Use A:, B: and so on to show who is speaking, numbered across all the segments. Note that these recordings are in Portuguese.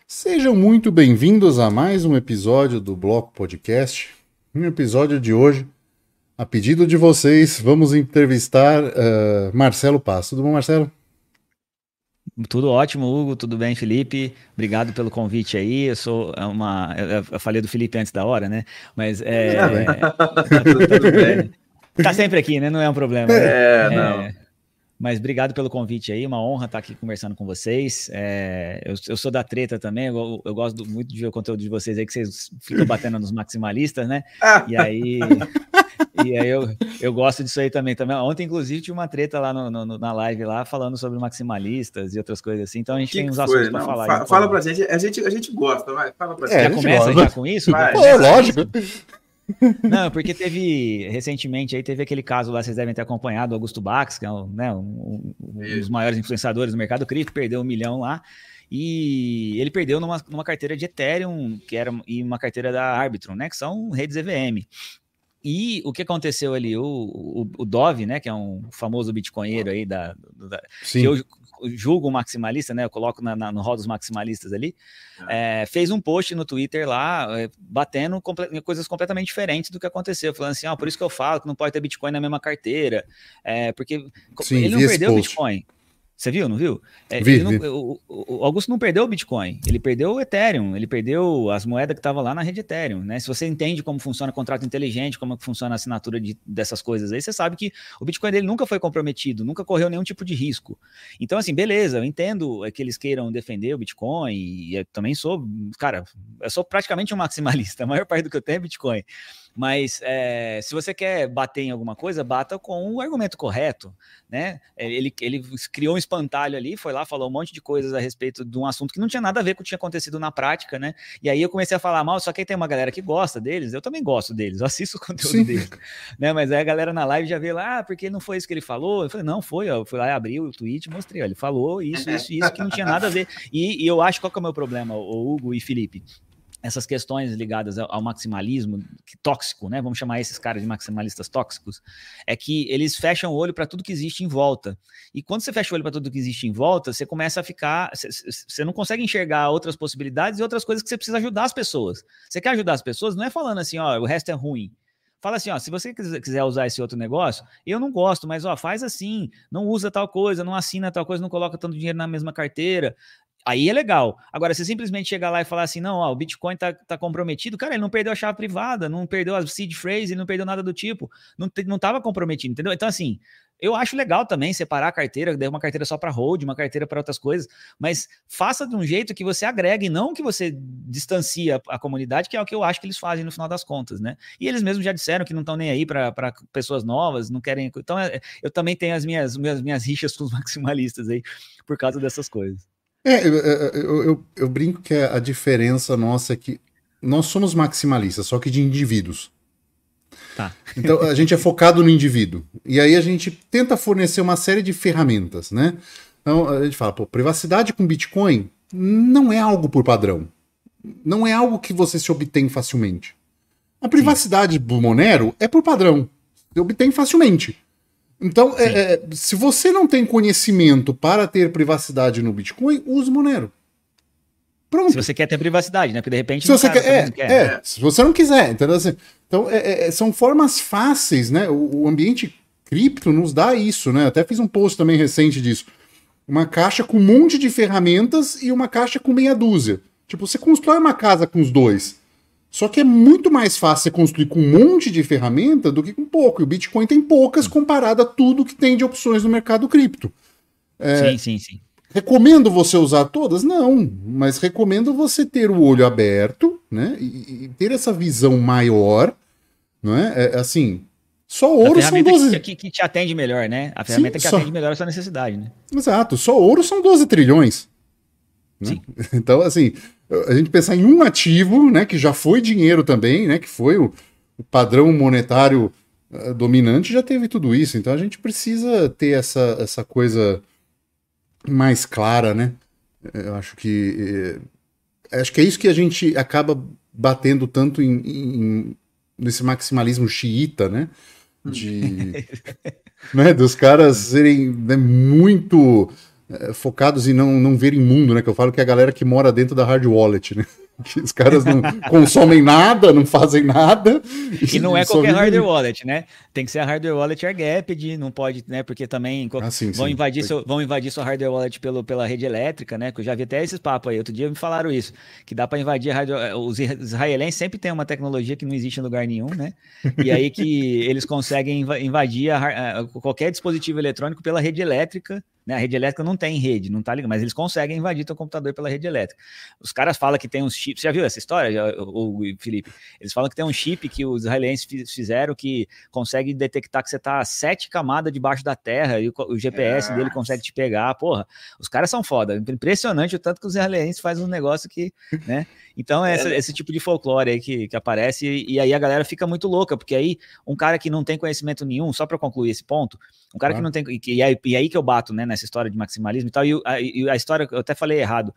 A: Sejam muito bem-vindos a mais um episódio do Bloco Podcast. No episódio de hoje, a pedido de vocês, vamos entrevistar Marcelo Passo. Tudo bom, Marcelo?
B: Tudo ótimo, Hugo. Tudo bem, Felipe? Obrigado pelo convite aí. Eu falei do Felipe antes da hora, né? Mas tá tudo bem. Tá sempre aqui, né? Não é um problema, né?
C: Não.
B: Mas obrigado pelo convite aí, uma honra estar aqui conversando com vocês. Eu sou da treta também, eu gosto muito de ver o conteúdo de vocês aí, que vocês ficam batendo nos maximalistas, né? E aí eu gosto disso aí também. Ontem, inclusive, tinha uma treta lá na live lá, falando sobre maximalistas e outras coisas assim. Então a gente tem uns assuntos para falar.
C: Fala pra gente, a gente gosta, vai. Fala pra gente.
B: Já começa já com isso?
A: Lógico.
B: Não, porque recentemente aí teve aquele caso lá, vocês devem ter acompanhado, o Augusto Bax, que é um dos maiores influenciadores do mercado cripto, perdeu 1 milhão lá, e ele perdeu numa carteira de Ethereum, e uma carteira da Arbitrum, né, que são redes EVM. E o que aconteceu ali, o Dove, né, que é um famoso bitcoinheiro aí, que eu julgo maximalista, né, eu coloco no rol dos maximalistas ali, fez um post no Twitter lá, batendo coisas completamente diferentes do que aconteceu, falando assim, por isso que eu falo que não pode ter Bitcoin na mesma carteira, porque ele não perdeu o Bitcoin. Você viu, não viu?
A: Vi.
B: O Augusto não perdeu o Bitcoin, ele perdeu o Ethereum, ele perdeu as moedas que estavam lá na rede Ethereum, né? Se você entende como funciona contrato inteligente, como funciona a assinatura dessas coisas aí, você sabe que o Bitcoin dele nunca foi comprometido, nunca correu nenhum tipo de risco. Então, assim, beleza, eu entendo que eles queiram defender o Bitcoin, e eu também sou, cara, eu sou praticamente um maximalista, a maior parte do que eu tenho é Bitcoin. Mas se você quer bater em alguma coisa, bata com o argumento correto, né? Ele criou um espantalho ali, foi lá, falou um monte de coisas a respeito de um assunto que não tinha nada a ver com o que tinha acontecido na prática, né? E aí eu comecei a falar mal, só que aí tem uma galera que gosta deles, eu também gosto deles, eu assisto o conteúdo deles, né? Mas aí a galera na live já veio lá, porque não foi isso que ele falou? Eu falei, não, foi, eu fui lá, abri o tweet, mostrei, ele falou isso, que não tinha nada a ver. E eu acho, qual que é o meu problema, o Hugo e Felipe? Essas questões ligadas ao maximalismo tóxico, né? Vamos chamar esses caras de maximalistas tóxicos, é que eles fecham o olho para tudo que existe em volta. E quando você fecha o olho para tudo que existe em volta, você começa a ficar. Você não consegue enxergar outras possibilidades e outras coisas que você precisa ajudar as pessoas. Você quer ajudar as pessoas, não é falando assim, o resto é ruim. Fala assim, se você quiser usar esse outro negócio, eu não gosto, mas faz assim, não usa tal coisa, não assina tal coisa, não coloca tanto dinheiro na mesma carteira. Aí é legal. Agora, você simplesmente chegar lá e falar assim, não, o Bitcoin tá comprometido, cara, ele não perdeu a chave privada, não perdeu a seed phrase, ele não perdeu nada do tipo, não tava comprometido, entendeu? Então, assim, eu acho legal também separar a carteira, dar uma carteira só para hold, uma carteira para outras coisas, mas faça de um jeito que você agregue, não que você distancie a comunidade, que é o que eu acho que eles fazem no final das contas, né? E eles mesmos já disseram que não estão nem aí para pessoas novas, não querem... Então, eu também tenho as minhas rixas com os maximalistas aí, por causa dessas coisas.
A: Eu brinco que a diferença nossa é que nós somos maximalistas, só que de indivíduos.
B: Tá.
A: Então a gente é focado no indivíduo. E aí a gente tenta fornecer uma série de ferramentas, né? Então a gente fala, privacidade com Bitcoin não é algo por padrão. Não é algo que você se obtém facilmente. A privacidade do Monero é por padrão. Você obtém facilmente. Então, se você não tem conhecimento para ter privacidade no Bitcoin, use Monero. Pronto.
B: Se você quer ter privacidade, né? Porque de repente
A: se você quer. Se você não quiser. Entendeu? Então, são formas fáceis, né? O ambiente cripto nos dá isso, né? Até fiz um post também recente disso. Uma caixa com um monte de ferramentas e uma caixa com meia dúzia. Tipo, você constrói uma casa com os dois. Só que é muito mais fácil você construir com um monte de ferramenta do que com pouco. E o Bitcoin tem poucas comparado a tudo que tem de opções no mercado cripto.
B: Sim.
A: Recomendo você usar todas? Não. Mas recomendo você ter o olho aberto, né? E ter essa visão maior. Não é? Assim, só ouro são 12...
B: que te atende melhor, né? A ferramenta que atende melhor a sua necessidade, né?
A: Exato. Só ouro são 12 trilhões. Né?
B: Sim.
A: Então, assim... A gente pensar em um ativo, né, que já foi dinheiro também, né, que foi o padrão monetário dominante, já teve tudo isso. Então a gente precisa ter essa coisa mais clara, né? Eu acho que é isso que a gente acaba batendo tanto nesse maximalismo xiita, né? Né, dos caras serem, né, muito focados em não verem mundo, né? Que eu falo que é a galera que mora dentro da hard wallet, né? Que os caras não consomem nada, não fazem nada.
B: E não é qualquer hardware wallet, né? Tem que ser a hardware wallet air-gapped, não pode, né? Porque também vão invadir sua hardware wallet pela rede elétrica, né? Que eu já vi até esses papos aí. Outro dia me falaram isso, que dá para invadir a hardware. Os israelenses sempre têm uma tecnologia que não existe em lugar nenhum, né? E aí que eles conseguem invadir qualquer dispositivo eletrônico pela rede elétrica. Né? A rede elétrica não tem rede, não tá ligado, mas eles conseguem invadir teu computador pela rede elétrica. Os caras falam que tem uns chips, você já viu essa história, Felipe? Eles falam que tem um chip que os israelenses fizeram que consegue detectar que você tá 7 camadas debaixo da terra e o GPS dele consegue te pegar. Porra, os caras são foda. Impressionante o tanto que os israelenses fazem um negócio que, né? Então esse tipo de folclore aí que aparece e aí a galera fica muito louca, porque aí um cara que não tem conhecimento nenhum, só para concluir esse ponto, um cara que não tem, e aí que eu bato, né, nessa história de maximalismo e tal, e a história, eu até falei errado,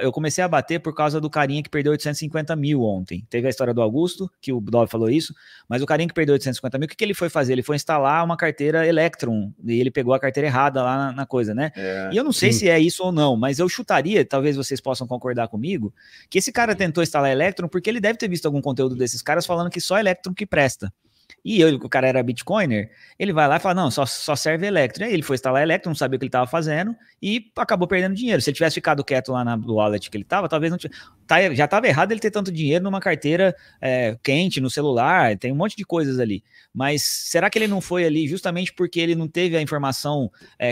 B: eu comecei a bater por causa do carinha que perdeu 850 mil ontem. Teve a história do Augusto, que o Dove falou isso, mas o carinha que perdeu 850 mil, o que ele foi fazer? Ele foi instalar uma carteira Electrum, e ele pegou a carteira errada lá na coisa, né? E eu não sei se é isso ou não, mas eu chutaria, talvez vocês possam concordar comigo, que esse cara tentou instalar Electrum porque ele deve ter visto algum conteúdo desses caras falando que só Electrum que presta. E o cara era Bitcoiner, ele vai lá e fala, não, só serve Electrum. Aí ele foi instalar Electrum, não sabia o que ele estava fazendo e acabou perdendo dinheiro. Se ele tivesse ficado quieto lá na wallet que ele estava, talvez não tivesse. Já estava errado ele ter tanto dinheiro numa carteira quente, no celular, tem um monte de coisas ali. Mas será que ele não foi ali justamente porque ele não teve a informação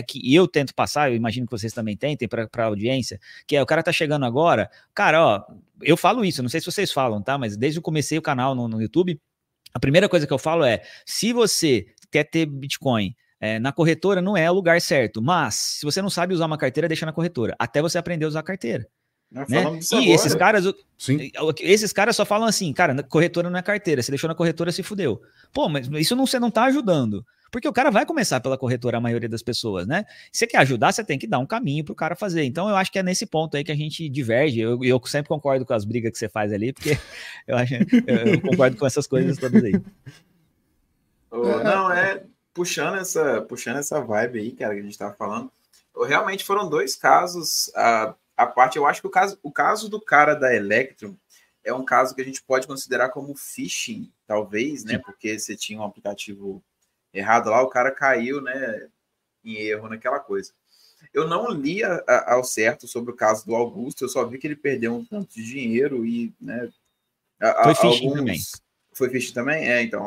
B: que eu tento passar, eu imagino que vocês também tentem para a audiência, que o cara tá chegando agora, cara, ó, eu falo isso, não sei se vocês falam, tá? Mas desde que eu comecei o canal no YouTube, a primeira coisa que eu falo é, se você quer ter Bitcoin na corretora, não é o lugar certo. Mas, se você não sabe usar uma carteira, deixa na corretora. Até você aprender a usar a carteira. Né? E esses caras só falam assim, cara, corretora não é carteira. Você deixou na corretora, se fudeu. Pô, mas isso você não tá ajudando. Porque o cara vai começar pela corretora, a maioria das pessoas, né? Se você quer ajudar, você tem que dar um caminho pro cara fazer. Então, eu acho que é nesse ponto aí que a gente diverge. Eu sempre concordo com as brigas que você faz ali, porque eu concordo com essas coisas todas aí.
C: Não, puxando essa vibe aí, cara, que a gente tava falando, realmente foram 2 casos, a parte, eu acho que o caso do cara da Electrum é um caso que a gente pode considerar como phishing, talvez, né? Porque você tinha um aplicativo errado lá, o cara caiu, né, em erro naquela coisa. Eu não li ao certo sobre o caso do Augusto, eu só vi que ele perdeu um tanto de dinheiro e, né,
B: foi phishing também.
C: Foi phishing também? Então,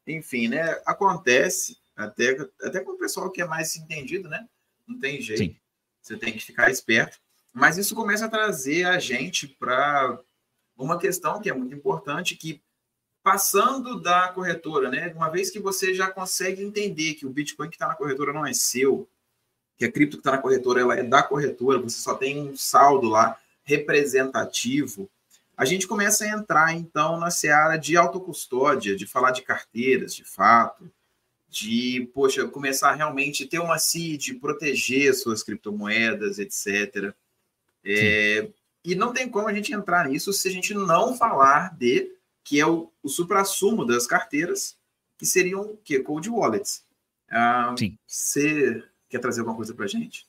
C: enfim, né, acontece até com o pessoal que é mais entendido, né, não tem jeito. Sim. Você tem que ficar esperto, mas isso começa a trazer a gente para uma questão que é muito importante, que passando da corretora, né? Uma vez que você já consegue entender que o Bitcoin que está na corretora não é seu, que a cripto que está na corretora ela é da corretora, você só tem um saldo lá representativo, a gente começa a entrar, então, na seara de autocustódia, de falar de carteiras, de fato, de, começar a realmente ter uma seed, proteger suas criptomoedas, etc. E não tem como a gente entrar nisso se a gente não falar que é o suprassumo das carteiras, que seriam o quê? Cold wallets.
B: Sim.
C: Você quer trazer alguma coisa para a gente?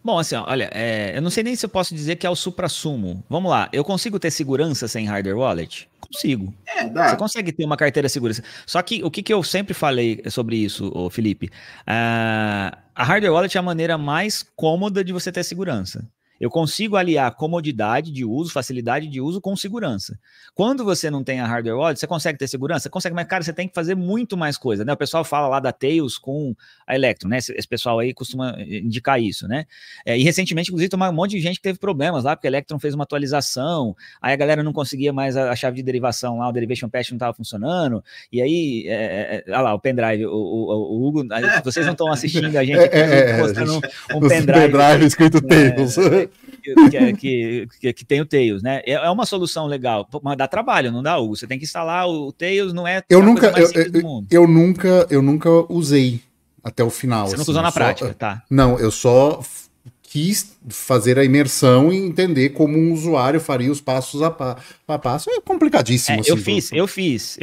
B: Bom, assim, olha, eu não sei nem se eu posso dizer que é o suprassumo. Vamos lá, eu consigo ter segurança sem hardware wallet? Consigo.
C: Dá.
B: Você consegue ter uma carteira segurança. Só que o que eu sempre falei sobre isso, Felipe, a hardware wallet é a maneira mais cômoda de você ter segurança. Eu consigo aliar comodidade de uso, facilidade de uso com segurança. Quando você não tem a hardware wallet, você consegue ter segurança? Consegue, mas, cara, você tem que fazer muito mais coisa, né? O pessoal fala lá da Tails com a Electrum, né? Esse pessoal aí costuma indicar isso, né? E recentemente, inclusive, tem um monte de gente que teve problemas lá, porque a Electrum fez uma atualização, aí a galera não conseguia mais a chave de derivação lá, o Derivation Patch não estava funcionando, e aí, olha lá, o pendrive, o Hugo, vocês não estão assistindo a gente mostrando um pendrive
A: escrito Tails.
B: Que tem o Tails, né? É uma solução legal, mas dá trabalho, não dá, Hugo? Você tem que instalar o Tails, não é
A: a coisa mais simples do mundo. Eu nunca usei até o final.
B: Você nunca usou na prática, tá?
A: Não, eu só quis fazer a imersão e entender como um usuário faria os passos a passo. É complicadíssimo.
B: Assim, eu fiz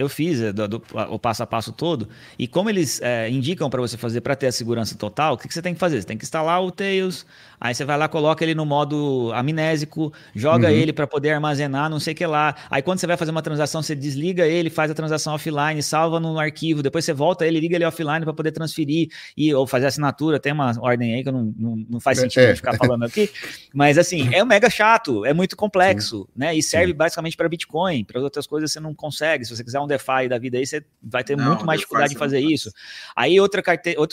B: o passo a passo todo, e como eles indicam para você fazer para ter a segurança total, o que você tem que fazer? Você tem que instalar o Tails, aí você vai lá, coloca ele no modo amnésico, joga ele para poder armazenar, não sei o que lá. Aí quando você vai fazer uma transação, você desliga ele, faz a transação offline, salva no arquivo, depois você volta ele, liga ele offline para poder transferir ou fazer assinatura. Tem uma ordem aí que não faz sentido a gente ficar falando aqui, mas assim, é mega chato, é muito complexo, né? E serve basicamente para Bitcoin, para outras coisas você não consegue. Se você quiser um DeFi da vida aí, você vai ter muito mais dificuldade de fazer isso. Aí outro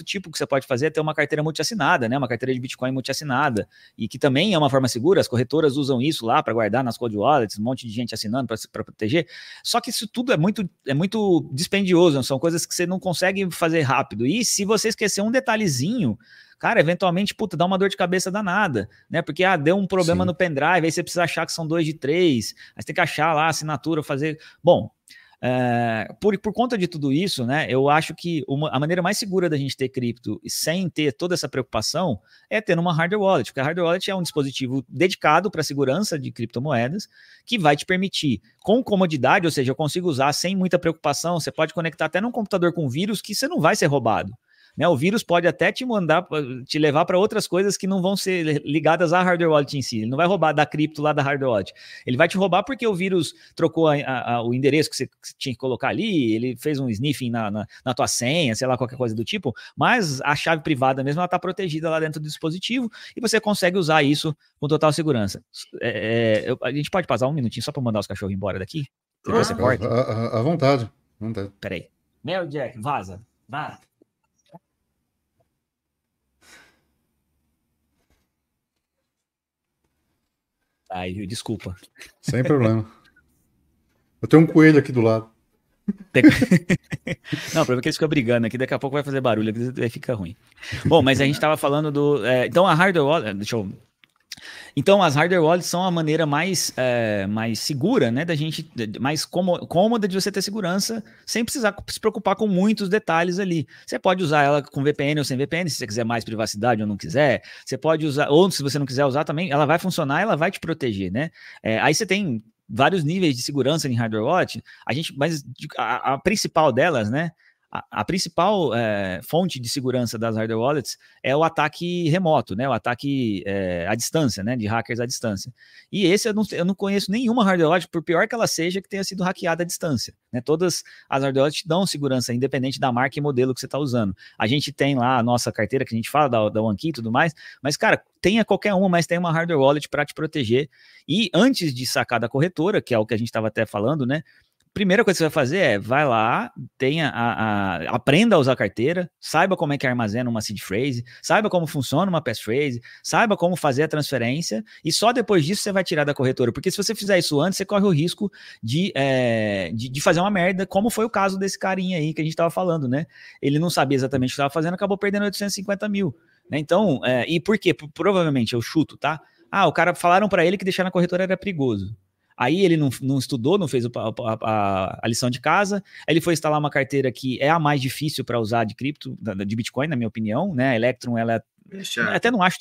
B: tipo que você pode fazer é ter uma carteira multiassinada, né? Uma carteira de Bitcoin multiassinada, e que também é uma forma segura. As corretoras usam isso lá para guardar nas cold wallets, um monte de gente assinando para proteger. Só que isso tudo é muito dispendioso, são coisas que você não consegue fazer rápido. E se você esquecer um detalhezinho, cara, eventualmente, dá uma dor de cabeça danada, né? Porque, deu um problema no pendrive, aí você precisa achar que são 2 de 3, aí você tem que achar lá a assinatura, fazer... Bom, por conta de tudo isso, né, eu acho que a maneira mais segura da gente ter cripto sem ter toda essa preocupação é ter uma hardware wallet, porque a hardware wallet é um dispositivo dedicado para a segurança de criptomoedas que vai te permitir, com comodidade, ou seja, eu consigo usar sem muita preocupação. Você pode conectar até num computador com vírus que você não vai ser roubado. Né, o vírus pode até te levar para outras coisas que não vão ser ligadas à hardware wallet em si. Ele não vai roubar da cripto lá da hardware wallet. Ele vai te roubar porque o vírus trocou o endereço que você tinha que colocar ali, ele fez um sniffing na tua senha, sei lá, qualquer coisa do tipo, mas a chave privada mesmo, ela está protegida lá dentro do dispositivo e você consegue usar isso com total segurança. A gente pode passar um minutinho só para mandar os cachorros embora daqui? Depois você corta?
A: À vontade.
B: Peraí. Meu Jack, vaza. Vaza. Ai, desculpa.
A: Sem problema. Eu tenho um coelho aqui do lado.
B: Não, o problema é que eles ficam brigando aqui, daqui a pouco vai fazer barulho, aí fica ruim. Bom, mas a gente estava falando então a hardware wallet, Então as hardware wallets são a maneira mais segura, né, da gente, mais cômoda de você ter segurança, sem precisar se preocupar com muitos detalhes ali. Você pode usar ela com VPN ou sem VPN, se você quiser mais privacidade ou não quiser. Você pode usar, ou se você não quiser usar também, ela vai funcionar, ela vai te proteger, né? Aí você tem vários níveis de segurança em hardware wallet, mas a principal delas, né? A principal fonte de segurança das hardware wallets é o ataque remoto, né? O ataque à distância, né? De hackers à distância. E esse eu não conheço nenhuma hardware wallet, por pior que ela seja, que tenha sido hackeada à distância, né? Todas as hardware wallets dão segurança, independente da marca e modelo que você está usando. A gente tem lá a nossa carteira, que a gente fala da OneKey e tudo mais, mas, cara, tenha qualquer uma, mas tem uma hardware wallet para te proteger. E antes de sacar da corretora, que é o que a gente estava até falando, né? Primeira coisa que você vai fazer vai lá, aprenda a usar a carteira, saiba como é que armazena uma seed phrase, saiba como funciona uma passphrase, saiba como fazer a transferência, e só depois disso você vai tirar da corretora, porque se você fizer isso antes, você corre o risco de fazer uma merda, como foi o caso desse carinha aí que a gente estava falando, né? Ele não sabia exatamente o que estava fazendo, acabou perdendo 850 mil, né? Então, e por quê? Provavelmente, eu chuto, tá? O cara falaram para ele que deixar na corretora era perigoso. Aí ele não estudou, não fez a lição de casa, aí ele foi instalar uma carteira que é a mais difícil para usar de cripto, de Bitcoin, na minha opinião, né? A Electrum, ela até não acho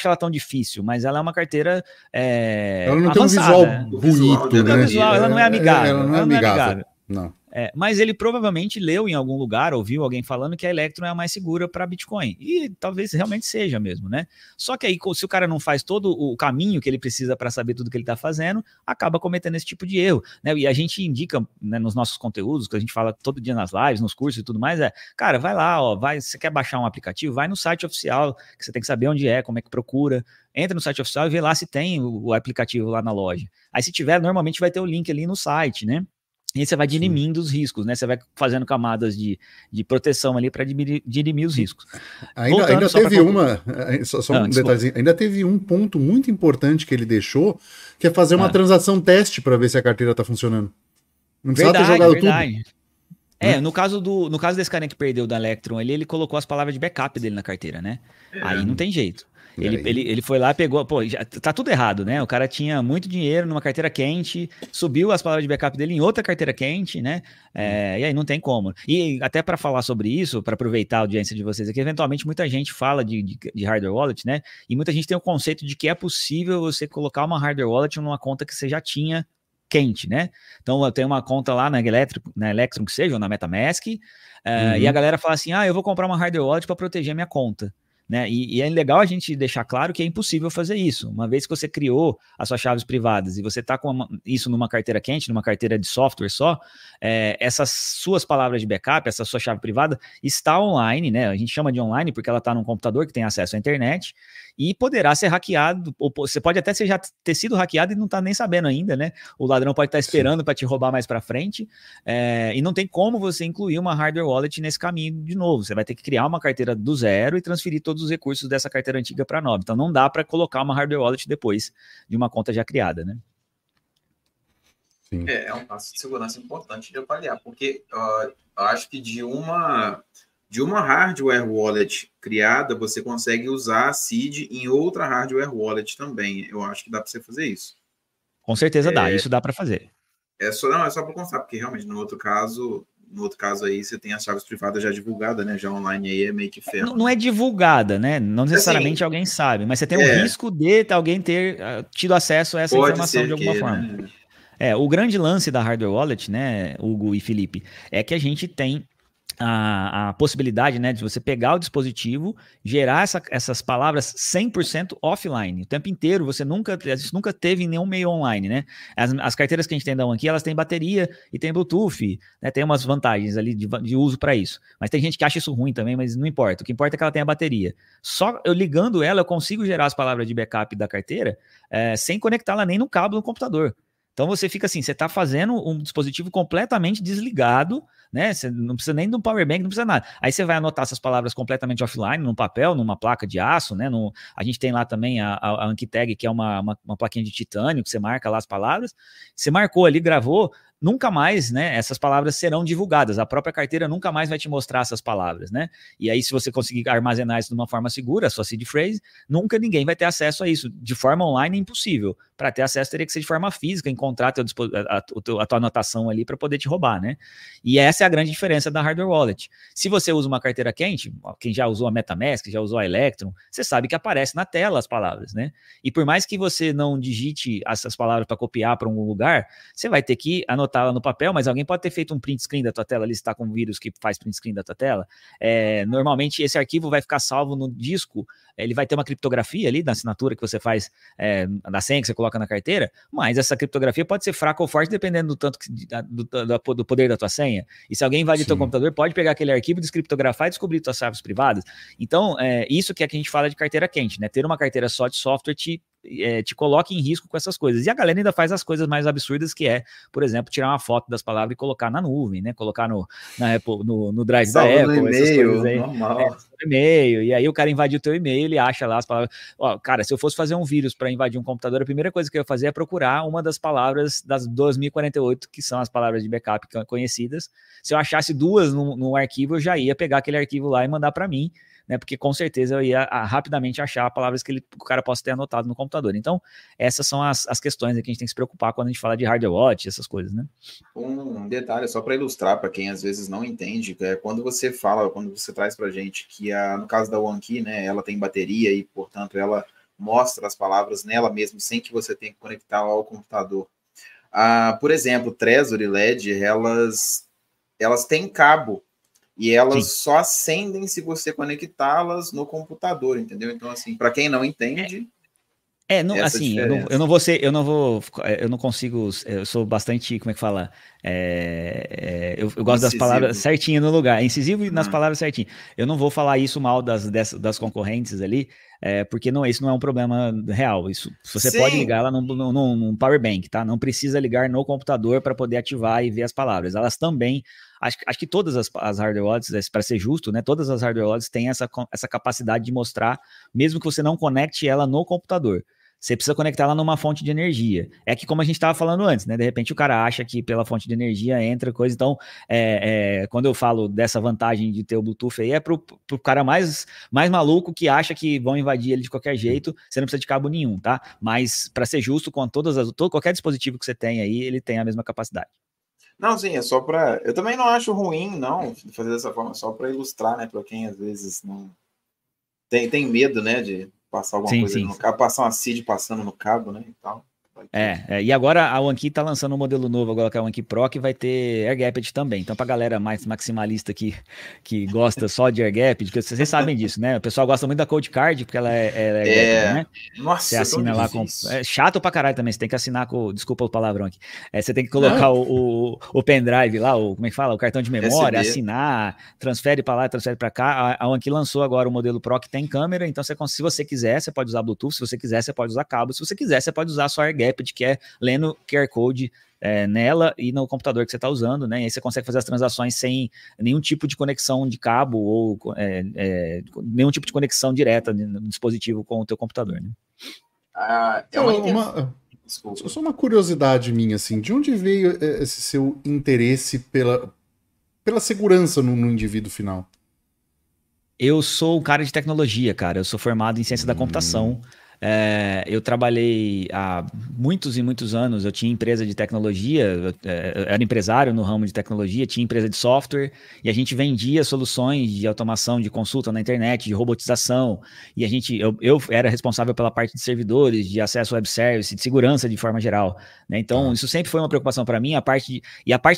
B: ela tão difícil, mas ela é uma carteira
A: ela não
B: avançada,
A: tem um visual bonito, né?
B: Ela não é amigável.
A: Ela não é amigável. Não.
B: Mas ele provavelmente leu em algum lugar, ouviu alguém falando que a Electrum é a mais segura para Bitcoin. E talvez realmente seja mesmo, né? Só que aí, se o cara não faz todo o caminho que ele precisa para saber tudo que ele está fazendo, acaba cometendo esse tipo de erro, né? E a gente indica, né, nos nossos conteúdos, que a gente fala todo dia nas lives, nos cursos e tudo mais, cara, vai lá, você quer baixar um aplicativo, vai no site oficial, que você tem que saber onde como é que procura. Entra no site oficial e vê lá se tem o aplicativo lá na loja. Aí se tiver, normalmente vai ter o link ali no site, né? E aí você vai dirimindo os riscos, né? Você vai fazendo camadas de proteção ali para dirimir os riscos.
A: Ainda teve um detalhezinho, ainda teve um ponto muito importante que ele deixou, que é fazer uma transação teste para ver se a carteira está funcionando. Não precisa ter jogado tudo.
B: No caso desse cara que perdeu da Electrum, ele colocou as palavras de backup dele na carteira, né? Aí não tem jeito. Ele foi lá, pegou, pô, já, tá tudo errado, né? O cara tinha muito dinheiro numa carteira quente, subiu as palavras de backup dele em outra carteira quente, né? E aí não tem como. E até para falar sobre isso, para aproveitar a audiência de vocês aqui, eventualmente muita gente fala de hardware wallet, né? E muita gente tem o conceito de que é possível você colocar uma hardware wallet numa conta que você já tinha quente, né? Então eu tenho uma conta lá na Electrum, que seja, ou na MetaMask, e a galera fala assim, eu vou comprar uma hardware wallet para proteger a minha conta. Né? E é legal a gente deixar claro que é impossível fazer isso. Uma vez que você criou as suas chaves privadas e você está com isso numa carteira quente, numa carteira de software só, essas suas palavras de backup, essa sua chave privada está online, né? A gente chama de online porque ela está num computador que tem acesso à internet e poderá ser hackeado, ou você pode até já ter sido hackeado e não está nem sabendo ainda, né? O ladrão pode estar esperando para te roubar mais para frente, e não tem como você incluir uma hardware wallet nesse caminho de novo. Você vai ter que criar uma carteira do zero e transferir todos os recursos dessa carteira antiga para a nova. Então não dá para colocar uma hardware wallet depois de uma conta já criada, né?
A: Sim.
C: É um passo de segurança importante de avaliar, porque eu acho que de uma hardware wallet criada, você consegue usar a seed em outra hardware wallet também. Eu acho que dá para você fazer isso.
B: Com certeza dá, isso dá para fazer.
C: É só para constar, porque realmente no outro caso aí você tem as chaves privadas já divulgadas, né? Já online aí é meio que ferro.
B: Não é divulgada, né? Não necessariamente alguém sabe, mas você tem um risco de alguém ter tido acesso a essa informação de alguma forma. Né? O grande lance da hardware wallet, né, Hugo e Felipe, é que a gente tem a possibilidade, né, de você pegar o dispositivo, gerar essas palavras 100% offline, o tempo inteiro. Você nunca teve nenhum meio online, né? As carteiras que a gente tem da OneKey, elas têm bateria e tem Bluetooth, né? Tem umas vantagens ali de uso para isso. Mas tem gente que acha isso ruim também, mas não importa. O que importa é que ela tem a bateria. Só eu ligando ela, eu consigo gerar as palavras de backup da carteira sem conectá-la nem no cabo do computador. Então você fica assim, você está fazendo um dispositivo completamente desligado, né? Você não precisa nem de um power bank, não precisa nada. Aí você vai anotar essas palavras completamente offline, num papel, numa placa de aço, né? A gente tem lá também a Anki Tag, que é uma plaquinha de titânio, que você marca lá as palavras. Você marcou ali, gravou, nunca mais, né, essas palavras serão divulgadas. A própria carteira nunca mais vai te mostrar essas palavras, né? E aí, se você conseguir armazenar isso de uma forma segura, a sua seed phrase, nunca ninguém vai ter acesso a isso. De forma online é impossível. Para ter acesso, teria que ser de forma física, encontrar a tua anotação ali para poder te roubar, né? E essa é a grande diferença da hardware wallet. Se você usa uma carteira quente, quem já usou a MetaMask, já usou a Electrum, você sabe que aparece na tela as palavras, né? E por mais que você não digite essas palavras para copiar para algum lugar, você vai ter que anotar ela no papel, mas alguém pode ter feito um print screen da tua tela ali, se está com um vírus que faz print screen da tua tela. Normalmente esse arquivo vai ficar salvo no disco, ele vai ter uma criptografia ali na assinatura que você faz, da senha que você coloca na carteira, mas essa criptografia pode ser fraca ou forte dependendo do tanto do poder da tua senha. E se alguém invadir teu computador, pode pegar aquele arquivo, descriptografar e descobrir tuas chaves privadas. Então, isso que é que a gente fala de carteira quente, né? Ter uma carteira só de software te coloca em risco com essas coisas. E a galera ainda faz as coisas mais absurdas, que é, por exemplo, tirar uma foto das palavras e colocar na nuvem, né? Colocar no Drive da Apple,
C: no
B: essas
C: e-mail,
B: coisas aí.
C: Normal.
B: No e-mail, e aí o cara invadiu o teu e-mail, ele acha lá as palavras. Cara, se eu fosse fazer um vírus para invadir um computador, a primeira coisa que eu ia fazer é procurar uma das palavras das 2048, que são as palavras de backup conhecidas. Se eu achasse duas no arquivo, eu já ia pegar aquele arquivo lá e mandar para mim, né, porque com certeza eu ia rapidamente achar palavras que o cara possa ter anotado no computador. Então, essas são as questões que a gente tem que se preocupar quando a gente fala de hardware wallet, essas coisas, né?
C: Um detalhe, só para ilustrar, para quem às vezes não entende, quando você traz para a gente que, no caso da OneKey, né, ela tem bateria e, portanto, ela mostra as palavras nela mesma, sem que você tenha que conectar ao computador. Por exemplo, Trezor e LED, elas têm cabo, e elas só acendem se você conectá-las no computador, entendeu? Então, assim, para quem não entende...
B: assim, eu não consigo, eu sou bastante, como é que fala? Eu gosto das palavras certinho no lugar, incisivo e nas palavras certinho. Eu não vou falar isso mal das concorrentes ali, porque isso não é um problema real. Isso, você pode ligar ela num power bank, tá? Não precisa ligar no computador para poder ativar e ver as palavras. Elas também, acho que todas as hardware wallets, para ser justo, né? Todas as hardware wallets têm essa capacidade de mostrar, mesmo que você não conecte ela no computador. você precisa conectar ela numa fonte de energia. É que, como a gente estava falando antes, né? De repente o cara acha que pela fonte de energia entra coisa. Então, quando eu falo dessa vantagem de ter o Bluetooth aí, é pro cara mais maluco que acha que vão invadir ele de qualquer jeito, você não precisa de cabo nenhum, tá? Mas, para ser justo, com qualquer dispositivo que você tem aí, ele tem a mesma capacidade.
C: Não, sim, é só para... Eu também não acho ruim, não, de fazer dessa forma, só para ilustrar, né? Para quem às vezes não tem medo, né? De passar alguma coisa no cabo, passar uma CID passando no cabo, né? E tal.
B: E agora a OneKey tá lançando um modelo novo agora, que é a OneKey Pro, que vai ter AirGapped também. Então, pra galera mais maximalista que gosta só de AirGapped, porque vocês sabem disso, né? O pessoal gosta muito da Code Card, porque ela é AirGapped, né?
C: Nossa,
B: você assina lá com... É chato pra caralho também, você tem que assinar com... Desculpa o palavrão aqui. Você tem que colocar o pendrive lá, como é que fala? O cartão de memória, assinar, transfere pra lá, transfere pra cá. A OneKey lançou agora o modelo Pro que tem câmera, então se você quiser, você pode usar Bluetooth, se você quiser, você pode usar cabo, se você quiser, você pode usar só AirGapped, que é lendo QR Code nela e no computador que você está usando, né? E aí você consegue fazer as transações sem nenhum tipo de conexão de cabo ou nenhum tipo de conexão direta no dispositivo com o teu computador, né?
A: Só uma curiosidade minha, assim, de onde veio esse seu interesse pela segurança no indivíduo final?
B: Eu sou um cara de tecnologia, cara. Eu sou formado em ciência da computação. Eu trabalhei há muitos e muitos anos, eu tinha empresa de tecnologia, eu era empresário no ramo de tecnologia, tinha empresa de software, e a gente vendia soluções de automação de consulta na internet, de robotização, e eu era responsável pela parte de servidores, de acesso web service, de segurança de forma geral, né? Então, isso sempre foi uma preocupação para mim, a parte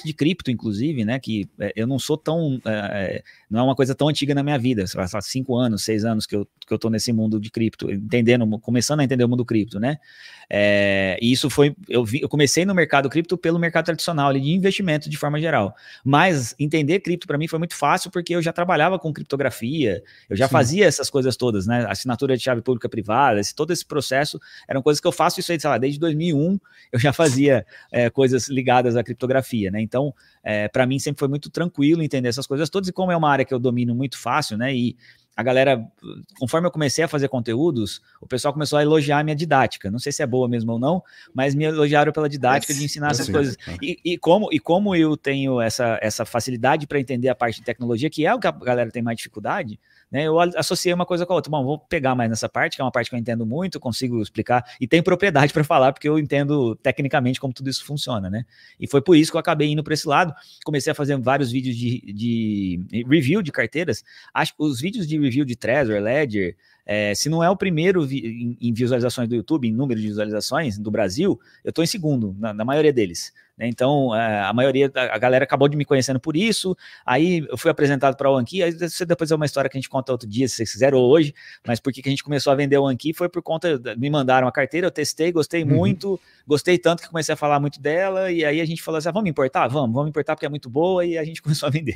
B: de cripto, inclusive, né? Que eu não sou tão... não é uma coisa tão antiga na minha vida, há 5 anos, 6 anos que eu tô nesse mundo de cripto, começando a entender o mundo cripto, né? E isso foi... Eu comecei no mercado cripto pelo mercado tradicional, ali, de investimento de forma geral. Mas entender cripto para mim foi muito fácil, porque eu já trabalhava com criptografia, eu já fazia essas coisas todas, né? Assinatura de chave pública privada, todo esse processo eram coisas que eu faço isso aí, sei lá, desde 2001 eu já fazia coisas ligadas à criptografia, né? Então, para mim sempre foi muito tranquilo entender essas coisas todas, e como é uma área que eu domino muito fácil, né? E a galera, conforme eu comecei a fazer conteúdos, o pessoal começou a elogiar a minha didática. Não sei se é boa mesmo ou não, mas me elogiaram pela didática de ensinar essas coisas. E como eu tenho essa facilidade para entender a parte de tecnologia, que é o que a galera tem mais dificuldade, né? Eu associei uma coisa com a outra. Bom, vou pegar mais nessa parte, que é uma parte que eu entendo muito, consigo explicar, e tenho propriedade para falar, porque eu entendo tecnicamente como tudo isso funciona, né? E foi por isso que eu acabei indo para esse lado. Comecei a fazer vários vídeos de review de carteiras. Acho que os vídeos de review de Trezor, Ledger, se não é o primeiro em visualizações do YouTube, em número de visualizações do Brasil, eu estou em segundo, na maioria deles, né? Então, a maioria, a galera acabou de me conhecendo por isso, aí eu fui apresentado para a OneKey, aí depois é uma história que a gente conta outro dia, se vocês quiserem, ou hoje, mas por que a gente começou a vender a OneKey foi por conta, me mandaram a carteira, eu testei, gostei muito, gostei tanto que comecei a falar muito dela, e aí a gente falou assim, vamos importar? Vamos importar porque é muito boa, e a gente começou a vender.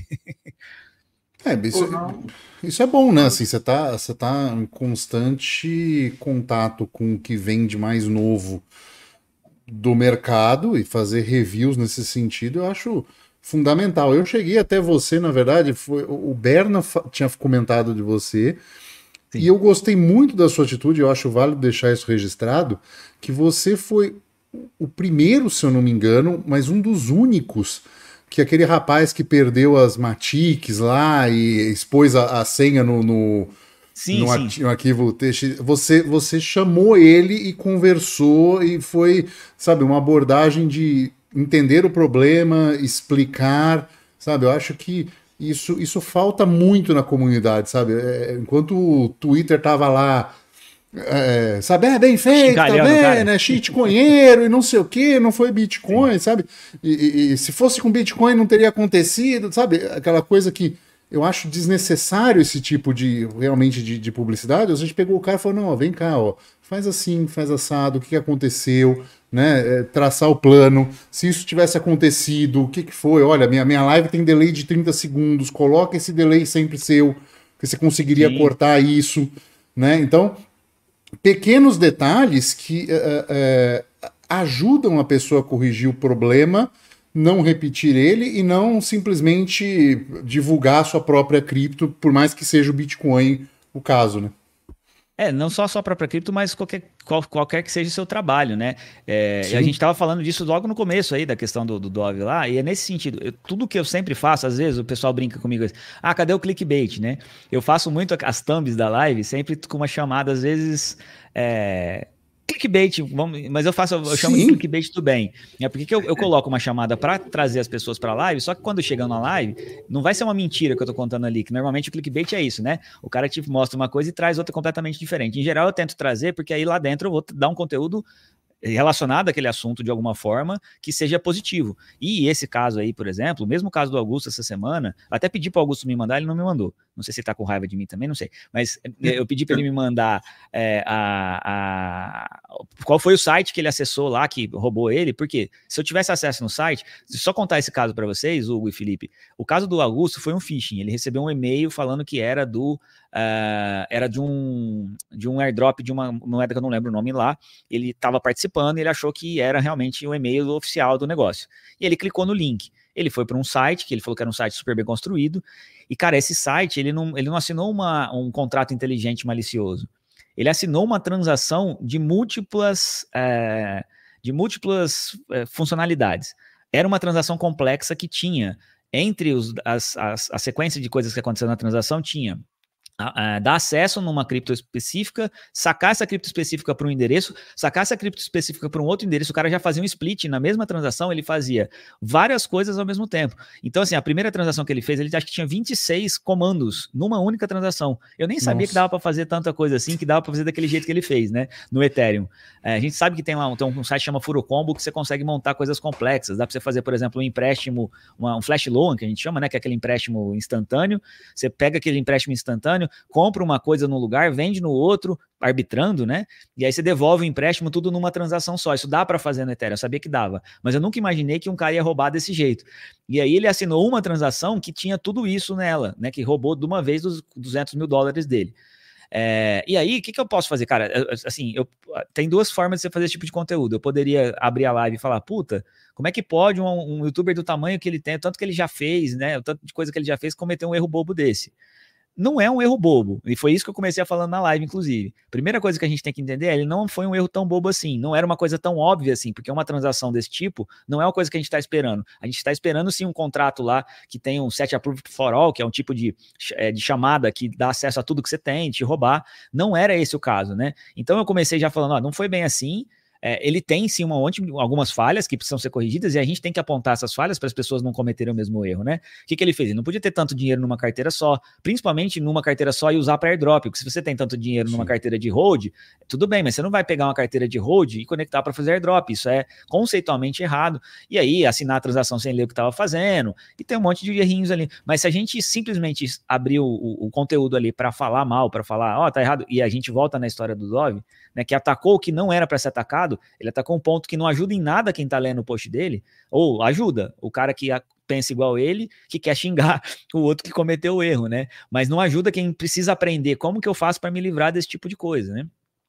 A: Isso é bom, né? Assim, você tá em constante contato com o que vem de mais novo do mercado, e fazer reviews nesse sentido eu acho fundamental. Eu cheguei até você, na verdade, o Berna tinha comentado de você. Sim. E eu gostei muito da sua atitude, eu acho válido deixar isso registrado, que você foi o primeiro, se eu não me engano, mas um dos únicos, que aquele rapaz que perdeu as Matics lá e expôs a senha no arquivo TX, você chamou ele e conversou, e foi, sabe, uma abordagem de entender o problema, explicar, sabe? Eu acho que isso falta muito na comunidade, sabe? Enquanto o Twitter tava lá, sabe, bem feito, tá bem, né? Shitcoinheiro e não sei o que, não foi Bitcoin, sim, sabe? E se fosse com Bitcoin não teria acontecido, sabe? Aquela coisa que eu acho desnecessário, esse tipo realmente de publicidade. A gente pegou o cara e falou, não, vem cá, ó, faz assim, faz assado, o que aconteceu, né? Traçar o plano, se isso tivesse acontecido, o que foi? Olha, minha live tem delay de 30 segundos, coloca esse delay sempre seu, que você conseguiria cortar isso, né? Então, pequenos detalhes que ajudam a pessoa a corrigir o problema, não repetir ele e não simplesmente divulgar a sua própria cripto, por mais que seja o Bitcoin o caso, né?
B: Não só a própria cripto, mas qualquer que seja o seu trabalho, né? E a gente estava falando disso logo no começo aí, da questão do Dove lá, e é nesse sentido. Tudo que eu sempre faço, às vezes o pessoal brinca comigo, cadê o clickbait, né? Eu faço muito as thumbs da live, sempre com uma chamada, às vezes... clickbait, mas eu chamo de clickbait tudo bem. Por que eu coloco uma chamada para trazer as pessoas para a live, só que quando chegando na live, não vai ser uma mentira que eu tô contando ali, que normalmente o clickbait é isso, né? O cara te mostra uma coisa e traz outra completamente diferente. Em geral eu tento trazer, porque aí lá dentro eu vou dar um conteúdo relacionado àquele assunto de alguma forma que seja positivo. E esse caso aí, por exemplo, o mesmo caso do Augusto essa semana, até pedi para o Augusto me mandar, ele não me mandou. Não sei se ele tá com raiva de mim também, não sei. Mas eu pedi para ele me mandar qual foi o site que ele acessou lá, que roubou ele, porque se eu tivesse acesso no site, só contar esse caso para vocês, Hugo e Felipe, o caso do Augusto foi um phishing, ele recebeu um e-mail falando que era de um airdrop de uma moeda que eu não lembro o nome lá, ele estava participando e ele achou que era realmente o e-mail oficial do negócio. E ele clicou no link. Ele foi para um site, que ele falou que era um site super bem construído, e, cara, esse site, ele não assinou um contrato inteligente malicioso. Ele assinou uma transação de múltiplas funcionalidades. Era uma transação complexa que tinha, entre a sequência de coisas que aconteceram na transação, tinha dar acesso numa cripto específica, sacar essa cripto específica para um endereço, sacar essa cripto específica para um outro endereço, o cara já fazia um split na mesma transação, ele fazia várias coisas ao mesmo tempo. Então, assim, a primeira transação que ele fez, ele acho que tinha 26 comandos numa única transação. Eu nem sabia que dava para fazer tanta coisa assim, que dava para fazer daquele jeito que ele fez, né, no Ethereum. A gente sabe que tem um site que chama Furocombo, que você consegue montar coisas complexas. Dá para você fazer, por exemplo, um empréstimo, um flash loan, que a gente chama, né, que é aquele empréstimo instantâneo. Você pega aquele empréstimo instantâneo, compra uma coisa num lugar, vende no outro, arbitrando, né? E aí você devolve o empréstimo tudo numa transação só. Isso dá para fazer no Ethereum, eu sabia que dava, mas eu nunca imaginei que um cara ia roubar desse jeito. E aí ele assinou uma transação que tinha tudo isso nela, né? Que roubou de uma vez os $200 mil dele. E aí, o que eu posso fazer? Cara, assim, tem duas formas de você fazer esse tipo de conteúdo. Eu poderia abrir a live e falar, puta, como é que pode um youtuber do tamanho que ele tem, o tanto que ele já fez, né? O tanto de coisa que ele já fez, cometer um erro bobo desse? Não é um erro bobo, e foi isso que eu comecei a falar na live, inclusive. Primeira coisa que a gente tem que entender é, ele não foi um erro tão bobo assim, não era uma coisa tão óbvia assim, porque uma transação desse tipo não é uma coisa que a gente está esperando. A gente está esperando sim um contrato lá que tem um set approved for all, que é um tipo de chamada que dá acesso a tudo que você tem, te roubar. Não era esse o caso, né? Então eu comecei já falando, não foi bem assim. Ele tem sim algumas falhas que precisam ser corrigidas e a gente tem que apontar essas falhas para as pessoas não cometerem o mesmo erro, né? O que ele fez? Ele não podia ter tanto dinheiro numa carteira só, principalmente numa carteira só e usar para airdrop, porque se você tem tanto dinheiro numa carteira de hold, tudo bem, mas você não vai pegar uma carteira de hold e conectar para fazer airdrop, isso é conceitualmente errado, e aí assinar a transação sem ler o que estava fazendo, e tem um monte de errinhos ali, mas se a gente simplesmente abrir o conteúdo ali para falar mal, para falar, tá errado, e a gente volta na história do Dove, né, que atacou o que não era para ser atacado, ele atacou um ponto que não ajuda em nada quem tá lendo o post dele, ou ajuda o cara que pensa igual ele, que quer xingar o outro que cometeu o erro, né? Mas não ajuda quem precisa aprender como que eu faço para me livrar desse tipo de coisa, né?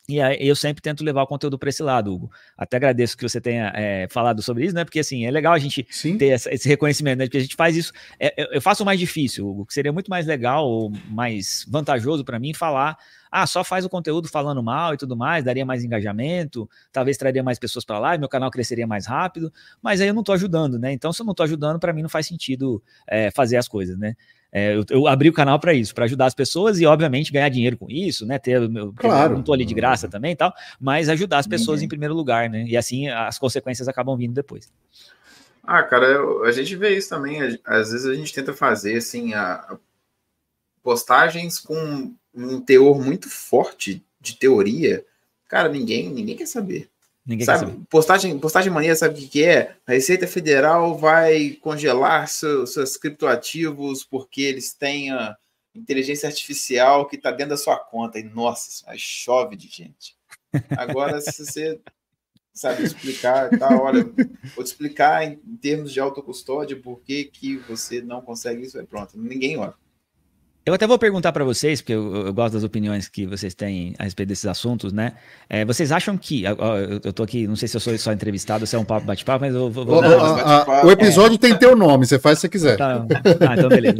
B: E aí eu sempre tento levar o conteúdo para esse lado, Hugo. Até agradeço que você tenha falado sobre isso, né? Porque assim, é legal a gente ter esse reconhecimento, né? Porque a gente faz isso. Eu faço o mais difícil, Hugo, que seria muito mais legal ou mais vantajoso para mim falar. Só faz o conteúdo falando mal e tudo mais, daria mais engajamento, talvez traria mais pessoas para lá, meu canal cresceria mais rápido, mas aí eu não tô ajudando, né? Então, se eu não tô ajudando, para mim não faz sentido fazer as coisas, né? Eu abri o canal para isso, para ajudar as pessoas e, obviamente, ganhar dinheiro com isso, né? Claro. Eu não tô ali de graça também e tal, mas ajudar as pessoas em primeiro lugar, né? E assim as consequências acabam vindo depois.
C: Cara, a gente vê isso também. Às vezes a gente tenta fazer assim, postagens com um teor muito forte de teoria. Cara, ninguém quer saber. Ninguém sabe, quer saber. Postagem maneira, sabe o que é? A Receita Federal vai congelar seus criptoativos porque eles têm a inteligência artificial que está dentro da sua conta. E, nossa, chove de gente. Agora, se você sabe explicar, olha, vou te explicar em termos de autocustódia por que você não consegue isso, pronto, ninguém olha.
B: Eu até vou perguntar para vocês, porque eu gosto das opiniões que vocês têm a respeito desses assuntos, né? Vocês acham que... Eu tô aqui, não sei se eu sou só entrevistado, se é um papo bate-papo, mas eu vou...
A: O episódio tem teu nome, você faz se você quiser.
B: Então beleza.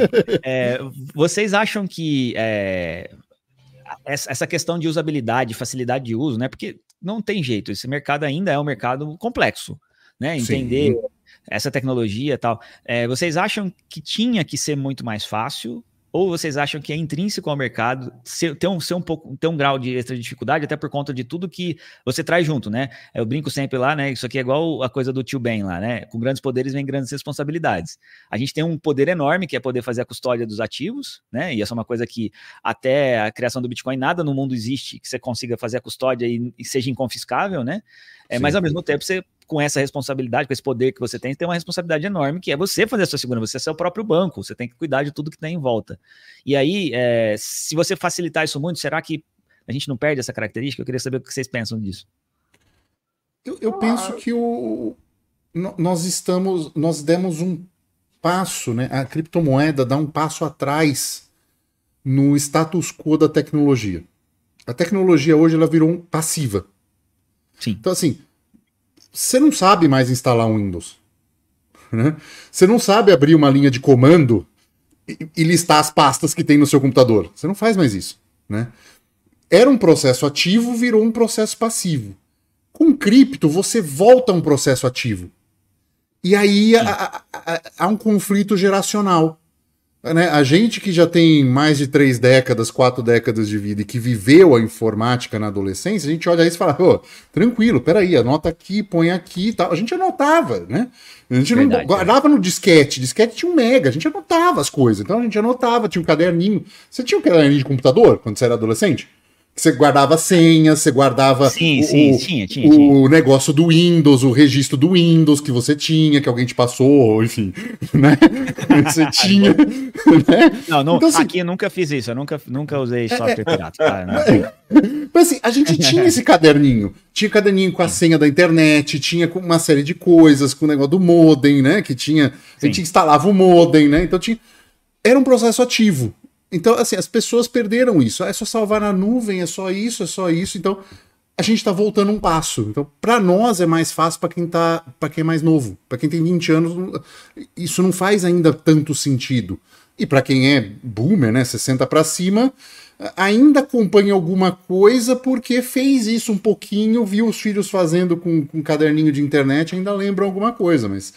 B: Vocês acham que... essa questão de usabilidade, facilidade de uso, né? Porque não tem jeito, esse mercado ainda é um mercado complexo, né? Entender essa tecnologia e tal. Vocês acham que tinha que ser muito mais fácil? Ou vocês acham que é intrínseco ao mercado ter um grau de extra dificuldade, até por conta de tudo que você traz junto, né? Eu brinco sempre lá, né? Isso aqui é igual a coisa do tio Ben lá, né? Com grandes poderes vem grandes responsabilidades. A gente tem um poder enorme, que é poder fazer a custódia dos ativos, né? E essa é uma coisa que até a criação do Bitcoin, nada no mundo existe que você consiga fazer a custódia e seja inconfiscável, né? Mas ao mesmo tempo você, com essa responsabilidade, com esse poder que você tem uma responsabilidade enorme, que é você fazer a sua segurança, você é seu próprio banco, você tem que cuidar de tudo que tem em volta. E aí, se você facilitar isso muito, será que a gente não perde essa característica? Eu queria saber o que vocês pensam disso.
A: Eu penso que nós demos um passo, né? A criptomoeda dá um passo atrás no status quo da tecnologia. A tecnologia hoje ela virou passiva.
B: Sim.
A: Então, assim, você não sabe mais instalar um Windows. Né? Você não sabe abrir uma linha de comando e listar as pastas que tem no seu computador. Você não faz mais isso. Né? Era um processo ativo, virou um processo passivo. Com cripto, você volta a um processo ativo. E aí há um conflito geracional. Né? A gente que já tem mais de 3 décadas, 4 décadas de vida e que viveu a informática na adolescência, a gente olha isso e fala, tranquilo, peraí, anota aqui, põe aqui e tal. A gente anotava, né? A gente não guardava no disquete. Disquete tinha 1 mega, a gente anotava as coisas. Então a gente anotava, tinha um caderninho. Você tinha um caderninho de computador quando você era adolescente? Você guardava senhas, você guardava o negócio do Windows, o registro do Windows que você tinha, que alguém te passou, enfim, né? Você tinha, né?
B: Não, então, assim, aqui eu nunca fiz isso, eu nunca usei software pirata. Tá?
A: Mas assim, a gente tinha esse caderninho. Tinha caderninho com a senha da internet, tinha com uma série de coisas, com o negócio do modem, né? Que tinha, a gente instalava o modem, né? Então era um processo ativo. Então, assim, as pessoas perderam isso. É só salvar na nuvem, é só isso, é só isso. Então, a gente tá voltando um passo. Então, para nós é mais fácil para quem é mais novo. Para quem tem 20 anos, isso não faz ainda tanto sentido. E para quem é boomer, né, 60 para cima, ainda acompanha alguma coisa porque fez isso um pouquinho, viu os filhos fazendo com um caderninho de internet, ainda lembra alguma coisa, mas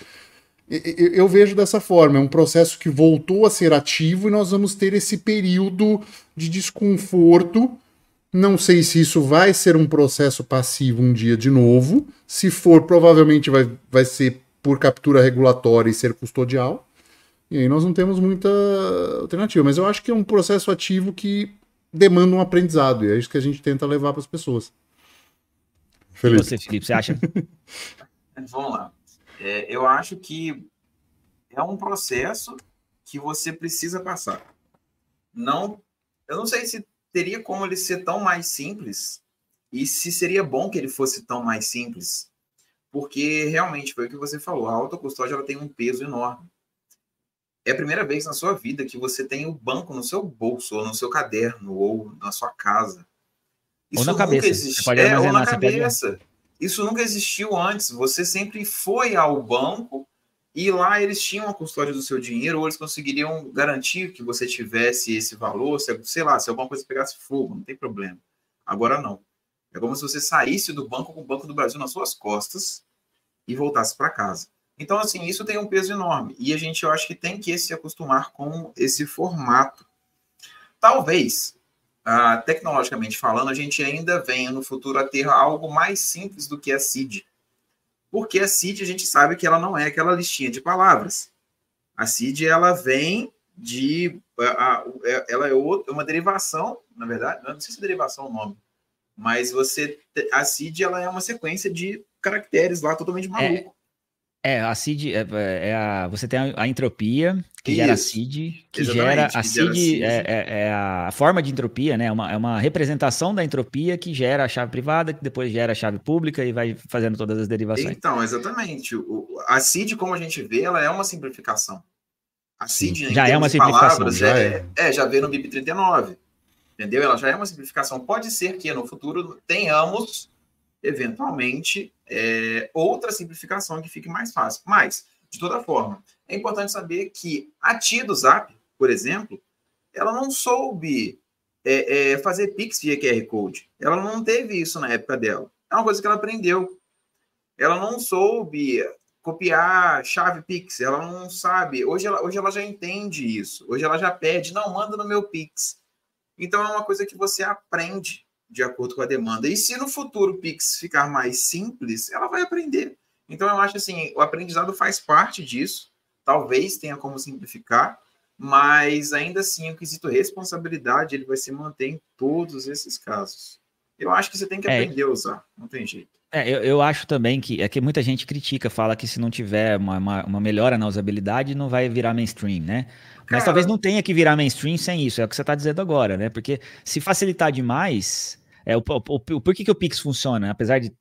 A: eu vejo dessa forma, é um processo que voltou a ser ativo e nós vamos ter esse período de desconforto. Não sei se isso vai ser um processo passivo um dia de novo. Se for, provavelmente vai ser por captura regulatória e ser custodial. E aí nós não temos muita alternativa. Mas eu acho que é um processo ativo que demanda um aprendizado. E é isso que a gente tenta levar para as pessoas.
B: Felipe. E você, Felipe, você acha?
C: Vamos lá. Eu acho que é um processo que você precisa passar. Eu não sei se teria como ele ser tão mais simples e se seria bom que ele fosse tão mais simples, porque realmente foi o que você falou, a autocustódia ela tem um peso enorme. É a primeira vez na sua vida que você tem o banco no seu bolso, ou no seu caderno, ou na sua casa.
B: Isso ou na cabeça.
C: Ou na cabeça. Isso nunca existiu antes. Você sempre foi ao banco e lá eles tinham a custódia do seu dinheiro ou eles conseguiriam garantir que você tivesse esse valor, sei lá, se alguma coisa pegasse fogo, não tem problema. Agora não. É como se você saísse do banco com o Banco do Brasil nas suas costas e voltasse para casa. Então, assim, isso tem um peso enorme. E eu acho que tem que se acostumar com esse formato. Talvez... tecnologicamente falando, a gente ainda venha no futuro a ter algo mais simples do que a CID. Porque a CID, a gente sabe que ela não é aquela listinha de palavras. A CID, ela vem de... ela é uma derivação, na verdade, não sei se é derivação o nome, mas a CID, ela é uma sequência de caracteres lá totalmente maluco.
B: A CID, você tem a entropia, que gera a CID, que gera a CID, é a forma de entropia, né? É uma representação da entropia que gera a chave privada, que depois gera a chave pública e vai fazendo todas as derivações.
C: Então, exatamente. A CID, como a gente vê, ela é uma simplificação. A CID,
B: já é uma simplificação.
C: Palavras, já vê no BIP 39, entendeu? Ela já é uma simplificação. Pode ser que no futuro tenhamos, eventualmente, outra simplificação que fique mais fácil. Mas, de toda forma, é importante saber que a tia do Zap, por exemplo, ela não soube fazer Pix via QR Code. Ela não teve isso na época dela. É uma coisa que ela aprendeu. Ela não soube copiar chave Pix, ela não sabe. Hoje ela já entende isso. Hoje ela já pede, não, manda no meu Pix. Então, é uma coisa que você aprende de acordo com a demanda. E se no futuro o Pix ficar mais simples, ela vai aprender. Então, eu acho assim, o aprendizado faz parte disso. Talvez tenha como simplificar, mas ainda assim, o quesito responsabilidade, ele vai se manter em todos esses casos. Eu acho que você tem que aprender a usar, não tem jeito.
B: Eu acho também que muita gente critica, fala que se não tiver uma melhora na usabilidade, não vai virar mainstream, né? Mas talvez não tenha que virar mainstream sem isso, é o que você está dizendo agora, né? Porque se facilitar demais, por que o Pix funciona? Apesar de...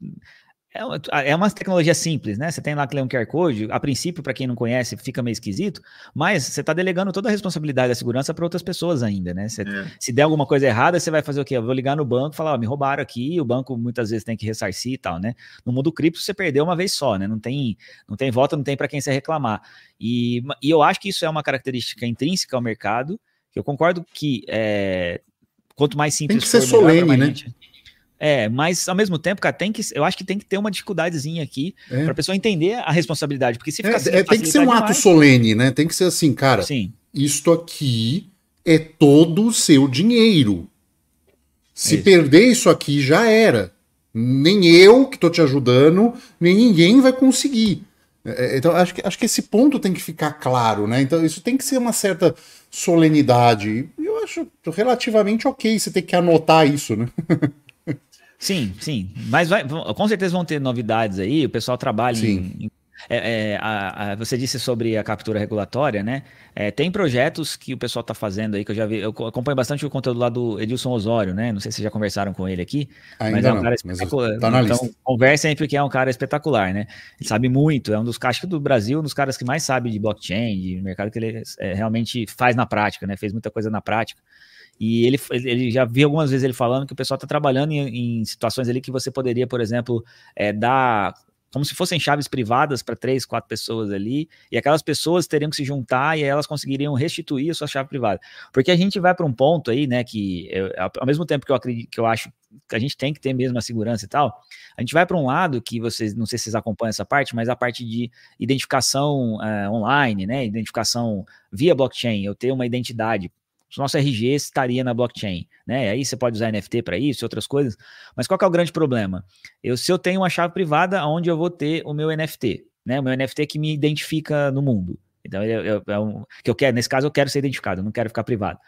B: É uma tecnologia simples, né? Você tem lá que ler um QR Code, a princípio, para quem não conhece, fica meio esquisito, mas você está delegando toda a responsabilidade da segurança para outras pessoas ainda, né? Se der alguma coisa errada, você vai fazer o quê? Eu vou ligar no banco e falar, me roubaram aqui, o banco muitas vezes tem que ressarcir e tal, né? No mundo cripto, você perdeu uma vez só, né? Não tem volta, não tem para quem você reclamar. E eu acho que isso é uma característica intrínseca ao mercado, que eu concordo que quanto mais simples
A: tem que ser solene, né?
B: Mas ao mesmo tempo, cara, eu acho que tem que ter uma dificuldadezinha aqui para a pessoa entender a responsabilidade, porque se ficar
A: tem que ser um ato solene, né? Tem que ser assim, cara,
B: sim,
A: isto aqui é todo o seu dinheiro. Se perder isso aqui, já era. Nem eu que tô te ajudando, nem ninguém vai conseguir. Então, acho que esse ponto tem que ficar claro, né? Então, isso tem que ser uma certa solenidade. Eu acho relativamente ok você ter que anotar isso, né?
B: Sim, mas com certeza vão ter novidades aí, o pessoal trabalha você disse sobre a captura regulatória, né? Tem projetos que o pessoal está fazendo aí, que eu já vi, eu acompanho bastante o conteúdo lá do Edilson Osório, né? Não sei se vocês já conversaram com ele aqui, mas é um cara espetacular.
A: Tá na lista.
B: Então, conversem porque é um cara espetacular, né? Ele sabe muito, é um dos caras do Brasil, um dos caras que mais sabe de blockchain, de mercado que ele realmente faz na prática, né? Fez muita coisa na prática. E ele já vi algumas vezes ele falando que o pessoal está trabalhando em situações ali que você poderia, por exemplo, dar como se fossem chaves privadas para 3, 4 pessoas ali, e aquelas pessoas teriam que se juntar e aí elas conseguiriam restituir a sua chave privada. Porque a gente vai para um ponto aí, né, que ao mesmo tempo que eu acho que a gente tem que ter mesmo a segurança e tal, a gente vai para um lado que vocês, não sei se vocês acompanham essa parte, mas a parte de identificação online, né, identificação via blockchain, eu tenho uma identidade, o nosso RG estaria na blockchain, né? Aí você pode usar NFT para isso e outras coisas. Mas qual que é o grande problema? Se eu tenho uma chave privada, onde eu vou ter o meu NFT, né? O meu NFT que me identifica no mundo. Então, que eu quero, nesse caso, eu quero ser identificado, eu não quero ficar privado.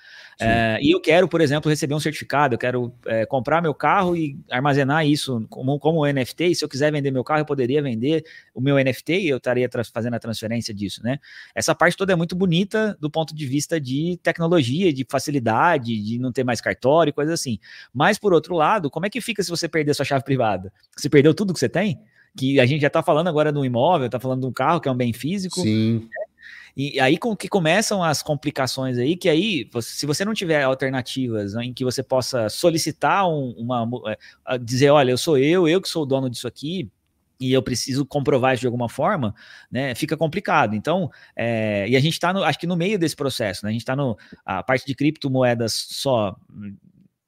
B: E eu quero, por exemplo, receber um certificado, eu quero comprar meu carro e armazenar isso como NFT, e se eu quiser vender meu carro, eu poderia vender o meu NFT e eu estaria fazendo a transferência disso, né? Essa parte toda é muito bonita do ponto de vista de tecnologia, de facilidade, de não ter mais cartório, coisas assim. Mas, por outro lado, como é que fica se você perder sua chave privada? Você perdeu tudo que você tem? Que a gente já está falando agora de um imóvel, está falando de um carro, que é um bem físico.
A: Sim.
B: E aí que começam as complicações aí, que aí, se você não tiver alternativas em que você possa solicitar dizer, olha, eu que sou o dono disso aqui, e eu preciso comprovar isso de alguma forma, né, fica complicado. Então, e a gente está, acho que no meio desse processo, né, a gente está a parte de criptomoedas só...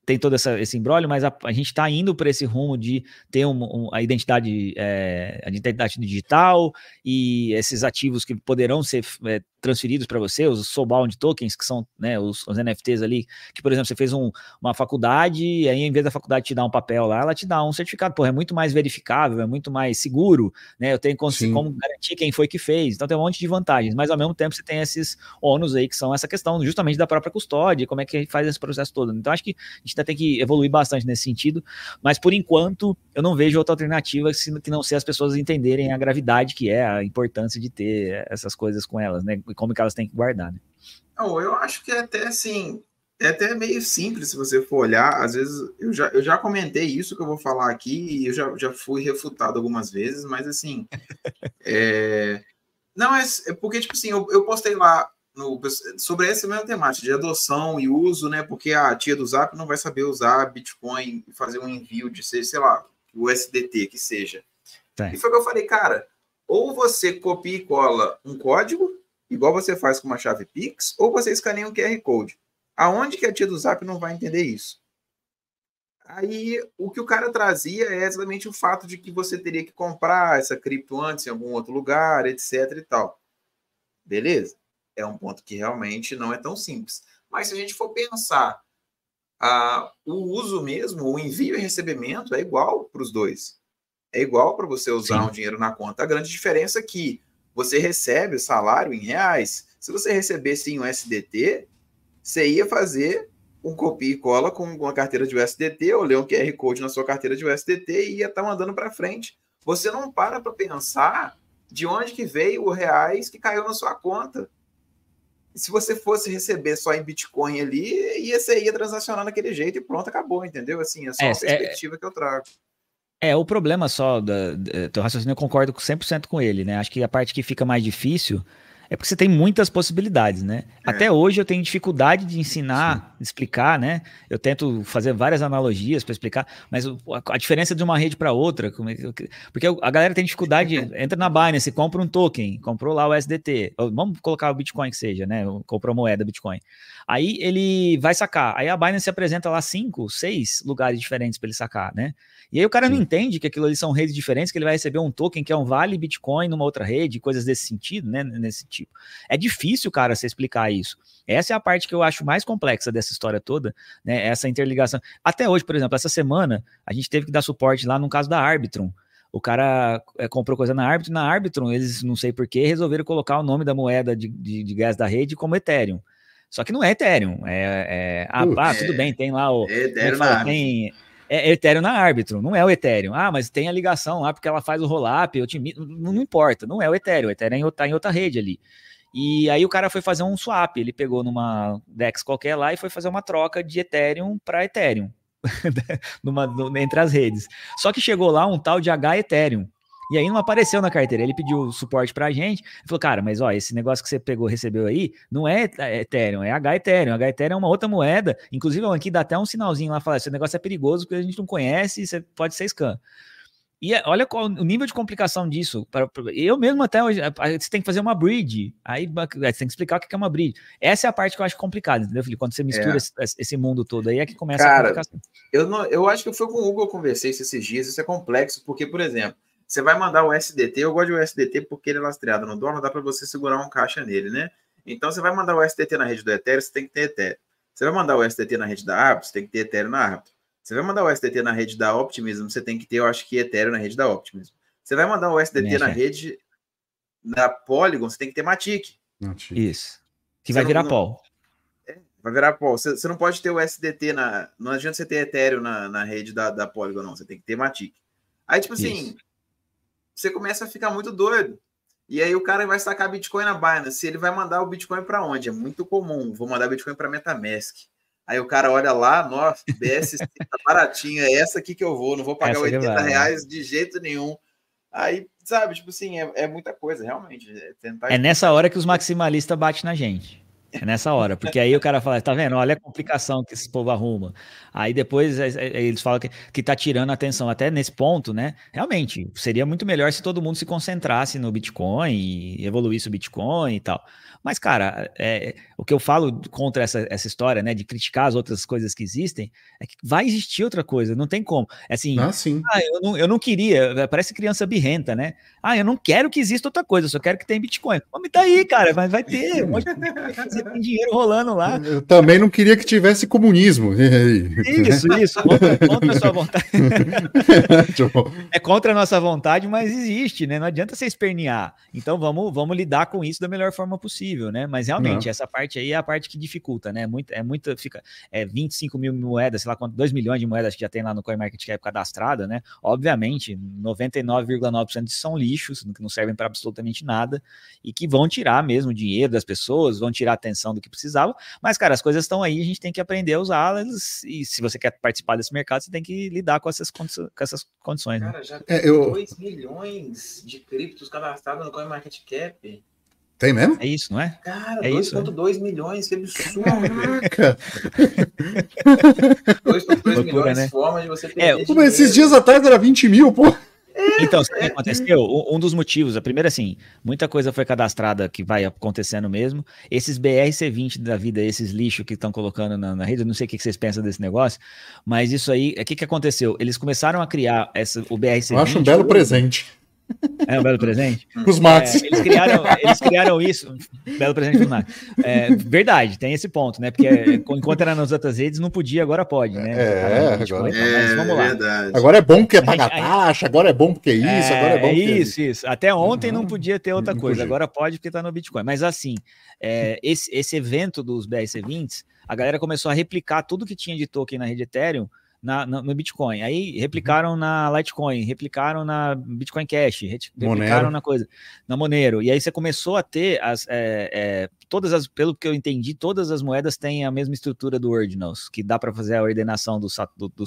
B: Tem todo esse imbróglio, mas a gente está indo para esse rumo de ter a identidade digital e esses ativos que poderão ser transferidos para você, os soulbound tokens, que são, né, os NFTs ali, que, por exemplo, você fez uma faculdade e aí, em vez da faculdade te dar um papel lá, ela te dá um certificado. Pô, é muito mais verificável, é muito mais seguro, né? Eu tenho como garantir quem foi que fez. Então tem um monte de vantagens, mas ao mesmo tempo você tem esses ônus aí, que são essa questão justamente da própria custódia, como é que faz esse processo todo. Então acho que a gente ainda tem que evoluir bastante nesse sentido, mas por enquanto eu não vejo outra alternativa que não ser as pessoas entenderem a gravidade que é, a importância de ter essas coisas com elas, né? E como que elas têm que guardar, né?
C: Não, eu acho que é até assim, é até meio simples se você for olhar. Às vezes eu já comentei isso que eu vou falar aqui e eu já fui refutado algumas vezes, mas assim, não é porque, tipo assim, eu postei lá sobre essa mesma temática de adoção e uso, né? Porque a tia do Zap não vai saber usar Bitcoin e fazer um envio de, sei lá, o USDT que seja. E foi o que eu falei, cara, ou você copia e cola um código, igual você faz com uma chave Pix, ou você escaneia um QR Code. Aonde que a tia do Zap não vai entender isso? Aí, o que o cara trazia é exatamente o fato de que você teria que comprar essa cripto antes em algum outro lugar, etc e tal. Beleza? É um ponto que realmente não é tão simples. Mas se a gente for pensar, o uso mesmo, o envio e recebimento é igual para os dois. É igual para você usar um dinheiro na conta. A grande diferença é que você recebe o salário em reais. Se você recebesse em USDT, você ia fazer um copia e cola com uma carteira de USDT, ou ler um QR Code na sua carteira de USDT e ia estar mandando para frente. Você não para pensar de onde que veio o reais que caiu na sua conta. E se você fosse receber só em Bitcoin ali, você ia transacionar daquele jeito e pronto, acabou, entendeu? Assim, é só uma perspectiva que eu trago.
B: O problema só do teu raciocínio, eu concordo 100% com ele, né? Acho que a parte que fica mais difícil é porque você tem muitas possibilidades, né? Até hoje eu tenho dificuldade de ensinar, explicar, né? Eu tento fazer várias analogias para explicar, mas a diferença de uma rede para outra, porque a galera tem dificuldade, entra na Binance, compra um token, comprou lá o USDT, vamos colocar o Bitcoin que seja, né? Comprou moeda Bitcoin. Aí ele vai sacar, aí a Binance apresenta lá 5, 6 lugares diferentes para ele sacar, né? E aí o cara não entende que aquilo ali são redes diferentes, que ele vai receber um token que é um vale Bitcoin numa outra rede, coisas desse sentido, né? Nesse tipo. É difícil, cara, você explicar isso. Essa é a parte que eu acho mais complexa dessa história toda, né? Essa interligação. Até hoje, por exemplo, essa semana, a gente teve que dar suporte lá no caso da Arbitrum. O cara comprou coisa na Arbitrum, eles, não sei porquê, resolveram colocar o nome da moeda de gás da rede como Ethereum. Só que não é Ethereum. Tudo bem, tem lá o... É Ethereum na Arbitrum, não é o Ethereum. Mas tem a ligação lá porque ela faz o roll-up, não importa, não é o Ethereum está em outra rede ali. E aí o cara foi fazer um swap, ele pegou numa DEX qualquer lá e foi fazer uma troca de Ethereum para Ethereum, entre as redes. Só que chegou lá um tal de H Ethereum. E aí não apareceu na carteira. Ele pediu suporte pra gente. Ele falou, cara, mas esse negócio que você recebeu aí, não é Ethereum, é H Ethereum. H Ethereum é uma outra moeda. Inclusive, aqui dá até um sinalzinho lá, fala, esse negócio é perigoso porque a gente não conhece e você pode ser scam. E olha qual o nível de complicação disso. Eu mesmo até hoje, você tem que fazer uma bridge. Aí você tem que explicar o que é uma bridge. Essa é a parte que eu acho complicada, entendeu, Felipe? Quando você mistura esse mundo todo aí, é que começa a complicação.
C: Eu acho que foi com o Hugo, eu conversei esses dias, isso é complexo, porque, por exemplo, você vai mandar o USDT, eu gosto de USDT porque ele é lastreado no dólar, dá para você segurar um caixa nele, né? Então, você vai mandar o USDT na rede do Ethereum, você tem que ter Ethereum. Você vai mandar o USDT na rede da Arbitrum, você tem que ter Ethereum na Arbitrum. Você vai mandar o USDT na rede da Optimism, você tem que ter, eu acho que, Ethereum na rede da Optimism. Você vai mandar o USDT na rede da Polygon, você tem que ter Matic.
B: Isso. Que vai virar Pol.
C: Vai virar Pol. Você não pode ter o USDT não adianta você ter Ethereum na rede da Polygon, não. Você tem que ter Matic. Aí, tipo assim, você começa a ficar muito doido. E aí o cara vai sacar Bitcoin na Binance. Ele vai mandar o Bitcoin para onde? É muito comum. Vou mandar Bitcoin para MetaMask. Aí o cara olha lá, nossa, BSC tá baratinha, é essa aqui que eu vou, não vou pagar R$80 de jeito nenhum. Aí, sabe, tipo assim, é muita coisa, realmente.
B: É nessa hora que os maximalistas batem na gente. É nessa hora, porque aí o cara fala, tá vendo? Olha a complicação que esse povo arruma. Aí depois eles falam que tá tirando a atenção. Até nesse ponto, né? Realmente, seria muito melhor se todo mundo se concentrasse no Bitcoin e evoluísse o Bitcoin e tal. Mas, cara, o que eu falo contra essa história, né, de criticar as outras coisas que existem, é que vai existir outra coisa, não tem como. É assim, eu não queria, parece criança birrenta, né? Eu não quero que exista outra coisa, eu só quero que tenha Bitcoin. Mas tá aí, cara, vai ter. Você tem dinheiro rolando lá.
A: Eu também não queria que tivesse comunismo.
B: Isso, contra a sua vontade. É contra a nossa vontade, mas existe, né? Não adianta você espernear. Então vamos lidar com isso da melhor forma possível. Né? Mas realmente, essa parte aí é a parte que dificulta, né? Fica 25 mil moedas, sei lá quanto, 2 milhões de moedas que já tem lá no CoinMarketCap cadastrada, né? Obviamente, 99,9% são lixos, que não servem para absolutamente nada e que vão tirar mesmo dinheiro das pessoas, vão tirar a atenção do que precisava. Mas, cara, as coisas estão aí, a gente tem que aprender a usá-las e se você quer participar desse mercado, você tem que lidar com essas condições.
C: Cara, já tem 2 milhões de criptos cadastrados no CoinMarketCap.
A: Tem mesmo?
B: É isso, não é?
C: Cara, 2,2 milhões, que absurdo.
A: Caraca!
C: 2,2 milhões, né? Formas de você perder
A: Esses dias atrás era 20 mil, pô.
B: Então, sabe o que aconteceu? Um dos motivos, a primeira, assim, muita coisa foi cadastrada que vai acontecendo mesmo. Esses BRC20 da vida, esses lixos que estão colocando na rede, eu não sei o que vocês pensam desse negócio, mas isso aí, o que aconteceu? Eles começaram a criar o BRC20.
A: Eu acho um belo presente.
B: É um belo presente?
A: Os Max.
B: Eles criaram isso. Belo presente para os Max. Verdade, tem esse ponto, né? Porque enquanto era nas outras redes, não podia, agora pode, né?
A: Agora.
B: Mas vamos lá.
C: Verdade.
A: Agora é bom porque é pagar taxa, agora é bom porque é isso, agora é bom porque
B: isso. Até ontem não podia ter outra coisa, agora pode porque tá no Bitcoin. Mas assim, esse evento dos BRC20, a galera começou a replicar tudo que tinha de token na rede Ethereum no Bitcoin. Aí replicaram na Litecoin, replicaram na Bitcoin Cash, replicaram na Monero. E aí você começou a ter pelo que eu entendi, todas as moedas têm a mesma estrutura do Ordinals, que dá para fazer a ordenação dos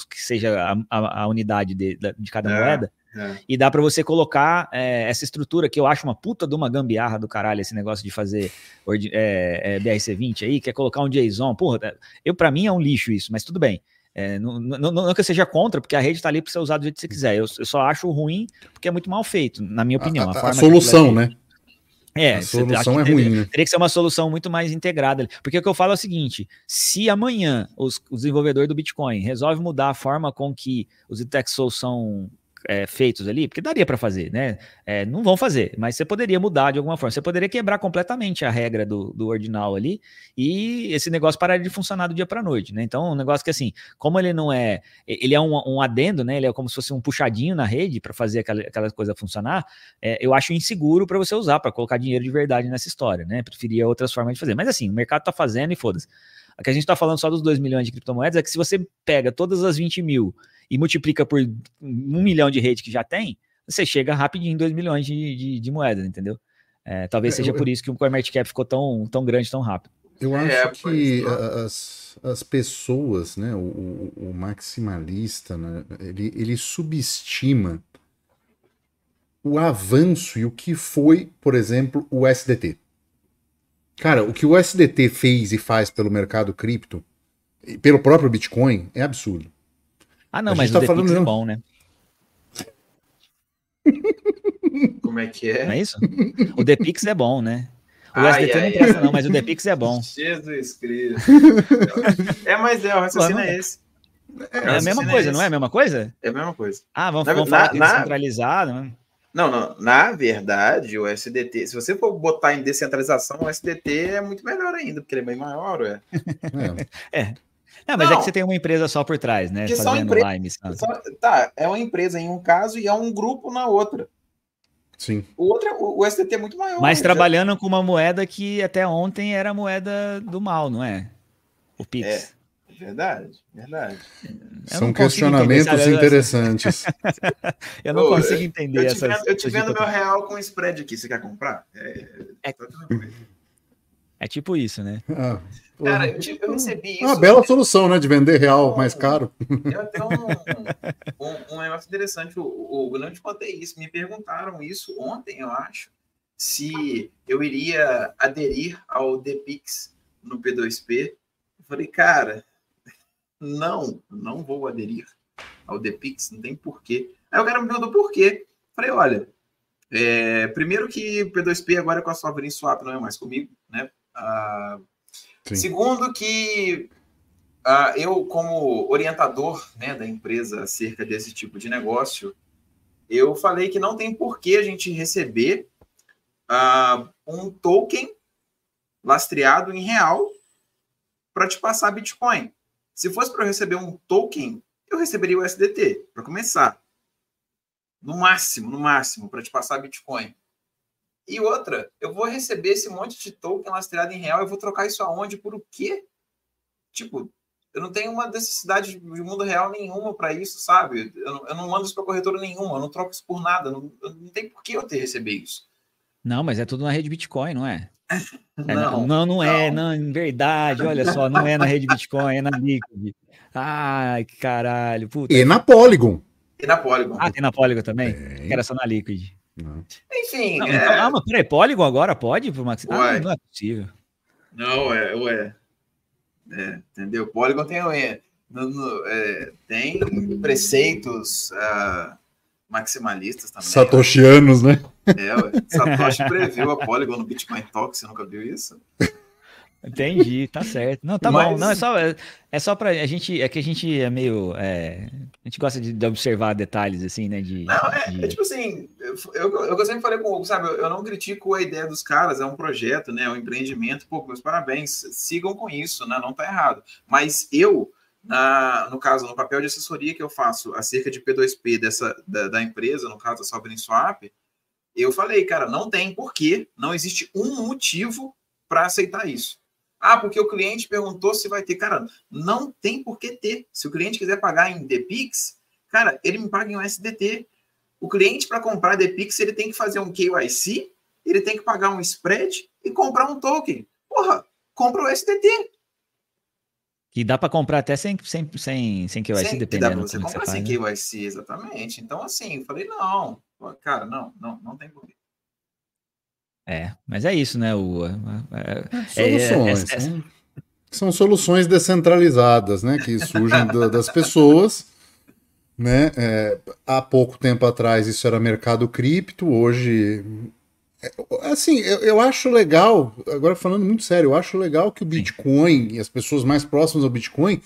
B: que seja a unidade de cada moeda. E dá para você colocar essa estrutura que eu acho uma puta de uma gambiarra do caralho, esse negócio de fazer BRC20 aí, que é colocar um JSON. Porra, para mim é um lixo isso, mas tudo bem. Não que eu seja contra, porque a rede está ali para você usar do jeito que você quiser. Eu só acho ruim porque é muito mal feito, na minha opinião.
A: A solução, né?
B: A solução
A: é ruim, né?
B: Teria que ser uma solução muito mais integrada. Porque o que eu falo é o seguinte: se amanhã os desenvolvedores do Bitcoin resolvem mudar a forma com que os DTEX são feitos ali, porque daria para fazer, né? Não vão fazer, mas você poderia mudar de alguma forma. Você poderia quebrar completamente a regra do ordinal ali e esse negócio pararia de funcionar do dia para noite, né? Então, um negócio que assim, como ele não é, ele é um adendo, né? Ele é como se fosse um puxadinho na rede para fazer aquela coisa funcionar. Eu acho inseguro para você usar, para colocar dinheiro de verdade nessa história, né? Preferia outras formas de fazer. Mas assim, o mercado tá fazendo e foda-se. O que a gente tá falando só dos 2 milhões de criptomoedas é que se você pega todas as 20 mil e multiplica por 1 milhão de rede que já tem, você chega rapidinho em 2 milhões de moedas, entendeu? Talvez seja por isso que o CoinMarketCap ficou tão grande, tão rápido.
A: Eu acho que as pessoas, né, o maximalista, né, ele subestima o avanço e o que foi, por exemplo, o SDT. Cara, o que o SDT fez e faz pelo mercado cripto, pelo próprio Bitcoin, é absurdo.
B: Não, mas o DPix é bom, né?
C: Como é que é?
B: Não é isso? O DPix é bom, né? O SDT não presta não, mas o DPix é bom.
C: Jesus Cristo. Mas o raciocínio é esse.
B: É a mesma coisa, não é a mesma coisa?
C: É a mesma coisa.
B: Vamos falar de descentralizado, né?
C: Não, na verdade, o SDT, se você for botar em descentralização, o SDT é muito melhor ainda, porque ele é bem maior,
B: mas é que você tem uma empresa só por trás, né?
C: Fazendo lá emissão. É uma empresa em um caso e é um grupo na outra.
A: Sim.
C: O SDT é muito maior.
B: Mas trabalhando com uma moeda que até ontem era a moeda do mal, não é? O Pix.
C: Verdade.
A: São questionamentos interessantes.
B: Eu não consigo entender essas.
C: Eu te vendo meu real com spread aqui. Você quer comprar?
B: É tipo isso, né?
C: Cara, eu recebi isso.
A: Uma bela solução, né? De vender real mais caro.
C: Eu tenho um negócio interessante. Eu não te contei isso. Me perguntaram isso ontem, eu acho, se eu iria aderir ao DPix no P2P. Eu falei, cara, não vou aderir ao DPix, não tem porquê. Aí o cara me perguntou por quê. Eu falei, olha, primeiro que o P2P agora é com a Sovereign Swap, não é mais comigo, né? Segundo que eu, como orientador, né, da empresa acerca desse tipo de negócio, eu falei que não tem por que a gente receber um token lastreado em real para te passar Bitcoin. Se fosse para eu receber um token, eu receberia o SDT, para começar. No máximo, para te passar Bitcoin. E outra, eu vou receber esse monte de token lastreado em real, eu vou trocar isso aonde? Por o quê? Tipo, eu não tenho uma necessidade de mundo real nenhuma para isso, sabe? Eu não mando isso para corretora nenhuma, eu não troco isso por nada, não tem por que eu receber isso.
B: Não, mas é tudo na rede Bitcoin, não é?
C: Não
B: é, em verdade, olha só, não é na rede Bitcoin, é na Liquid. Ai, que caralho. Puta.
A: E na Polygon.
C: Tem na Polygon
B: também? Que era só na Liquid.
A: Não.
C: Enfim.
B: Mas peraí, Polygon agora pode? Não é possível.
C: Não, entendeu? Polygon tem preceitos maximalistas também.
A: Satoshianos, né?
C: Satoshi previu a Polygon no Bitcoin Talk, você nunca viu isso?
B: Entendi, tá certo. Não, tá bom. Não, é só pra a gente, é que a gente é meio, a gente gosta de observar detalhes, assim, né,
C: é tipo assim, eu sempre falei com o Hugo, sabe, eu não critico a ideia dos caras, é um projeto, né, é um empreendimento, pô, meus parabéns, sigam com isso, né, não tá errado. Mas eu, no caso, no papel de assessoria que eu faço acerca de P2P da empresa, no caso, a Sovereign Swap, eu falei, cara, não tem porquê, não existe um motivo para aceitar isso. Porque o cliente perguntou se vai ter. Cara, não tem por que ter. Se o cliente quiser pagar em DPix, cara, ele me paga em USDT. O cliente, para comprar DPix, ele tem que fazer um KYC, ele tem que pagar um spread e comprar um token. Porra, compra o USDT.
B: Que dá para comprar até sem KYC, dependendo do que
C: você compra sem KYC, exatamente. Então, assim, eu falei, não. Cara, não tem por quê.
B: Mas é isso, né?
A: Soluções. São soluções descentralizadas, né? Que surgem das pessoas, né? Há pouco tempo atrás isso era mercado cripto, hoje... Assim, eu acho legal, agora falando muito sério, eu acho legal que o Bitcoin e as pessoas mais próximas ao Bitcoin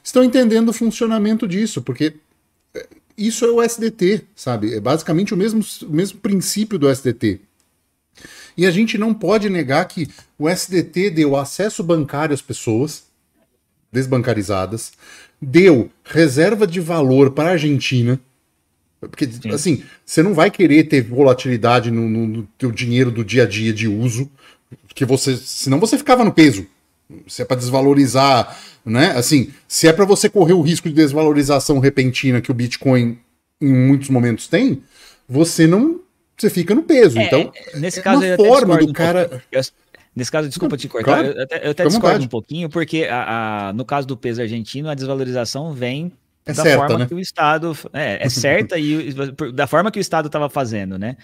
A: estão entendendo o funcionamento disso, porque isso é o SDT, sabe? É basicamente o mesmo princípio do SDT. E a gente não pode negar que o SDT deu acesso bancário às pessoas desbancarizadas, deu reserva de valor para a Argentina, porque, assim, você não vai querer ter volatilidade no teu dinheiro do dia a dia de uso, porque senão você ficava no peso. Se é para desvalorizar, né? Assim, se é para você correr o risco de desvalorização repentina que o Bitcoin em muitos momentos tem, você fica no peso. Então,
B: nesse caso,
A: uma forma do cara...
B: Nesse caso, desculpa te cortar, claro, eu até discordo um pouquinho, porque no caso do peso argentino, a desvalorização vem da
A: certa,
B: forma
A: né?
B: que o Estado... É certa e da forma que o Estado estava fazendo, né?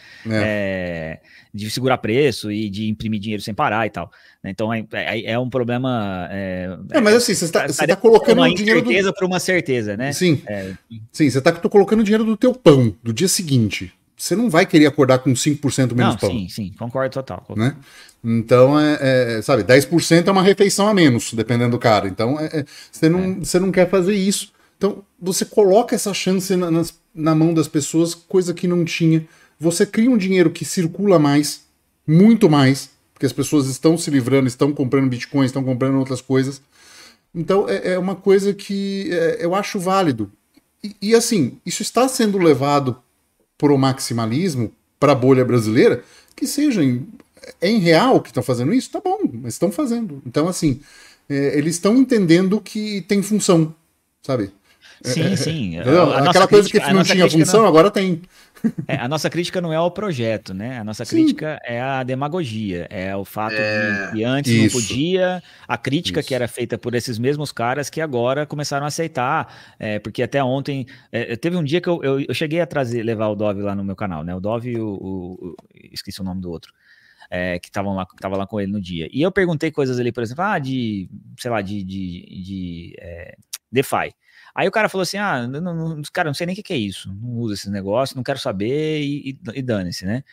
B: De segurar preço e de imprimir dinheiro sem parar e tal. Então, é um problema...
A: mas assim, você está colocando
B: uma
A: dinheiro
B: incerteza por uma certeza, né?
A: Sim, sim, você está colocando dinheiro do teu pão, do dia seguinte. Você não vai querer acordar com 5% menos pão.
B: Sim, concordo total.
A: Né? Então, sabe, 10% é uma refeição a menos, dependendo do cara. Então, você não quer fazer isso. Então, você coloca essa chance na mão das pessoas, coisa que não tinha. Você cria um dinheiro que circula mais, muito mais, porque as pessoas estão se livrando, estão comprando Bitcoin, estão comprando outras coisas. Então, é uma coisa que eu acho válido. E assim, isso está sendo levado pro maximalismo, para a bolha brasileira, que seja em real que estão fazendo isso, tá bom, mas estão fazendo. Então, assim, eles estão entendendo que tem função, sabe?
B: Sim.
A: Aquela coisa que não tinha função, agora tem.
B: A nossa crítica não é ao projeto, né? A nossa crítica é a demagogia, é o fato de que antes não podia, a crítica que era feita por esses mesmos caras que agora começaram a aceitar, porque até ontem, teve um dia que eu cheguei a levar o Dove lá no meu canal, né? O Dove e esqueci o nome do outro. Que tava lá com ele no dia. E eu perguntei coisas ali, por exemplo, de DeFi. Aí o cara falou assim, cara, não sei nem o que é isso, não uso esses negócios, não quero saber e dane-se, né?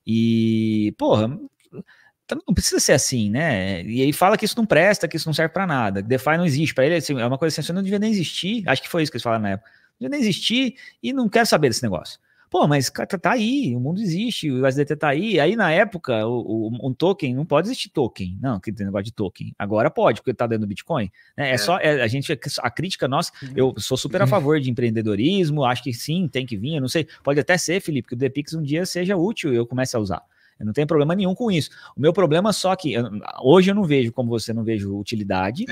B: E, porra, não precisa ser assim, né? E aí fala que isso não presta, que isso não serve pra nada, que DeFi não existe. Pra ele, assim, é uma coisa assim, não devia nem existir, acho que foi isso que eles falaram na época, não devia nem existir e não quero saber desse negócio. Pô, mas tá aí, o mundo existe, o USDT tá aí. Aí na época, um token, não pode existir token. Não, que tem negócio de token. Agora pode, porque tá dentro do Bitcoin. Né? A crítica nossa, eu sou super a favor de empreendedorismo, acho que sim, tem que vir, eu não sei. Pode até ser, Felipe, que o DPix um dia seja útil e eu comece a usar. Eu não tenho problema nenhum com isso. O meu problema só que hoje eu não vejo, como você, não vejo utilidade,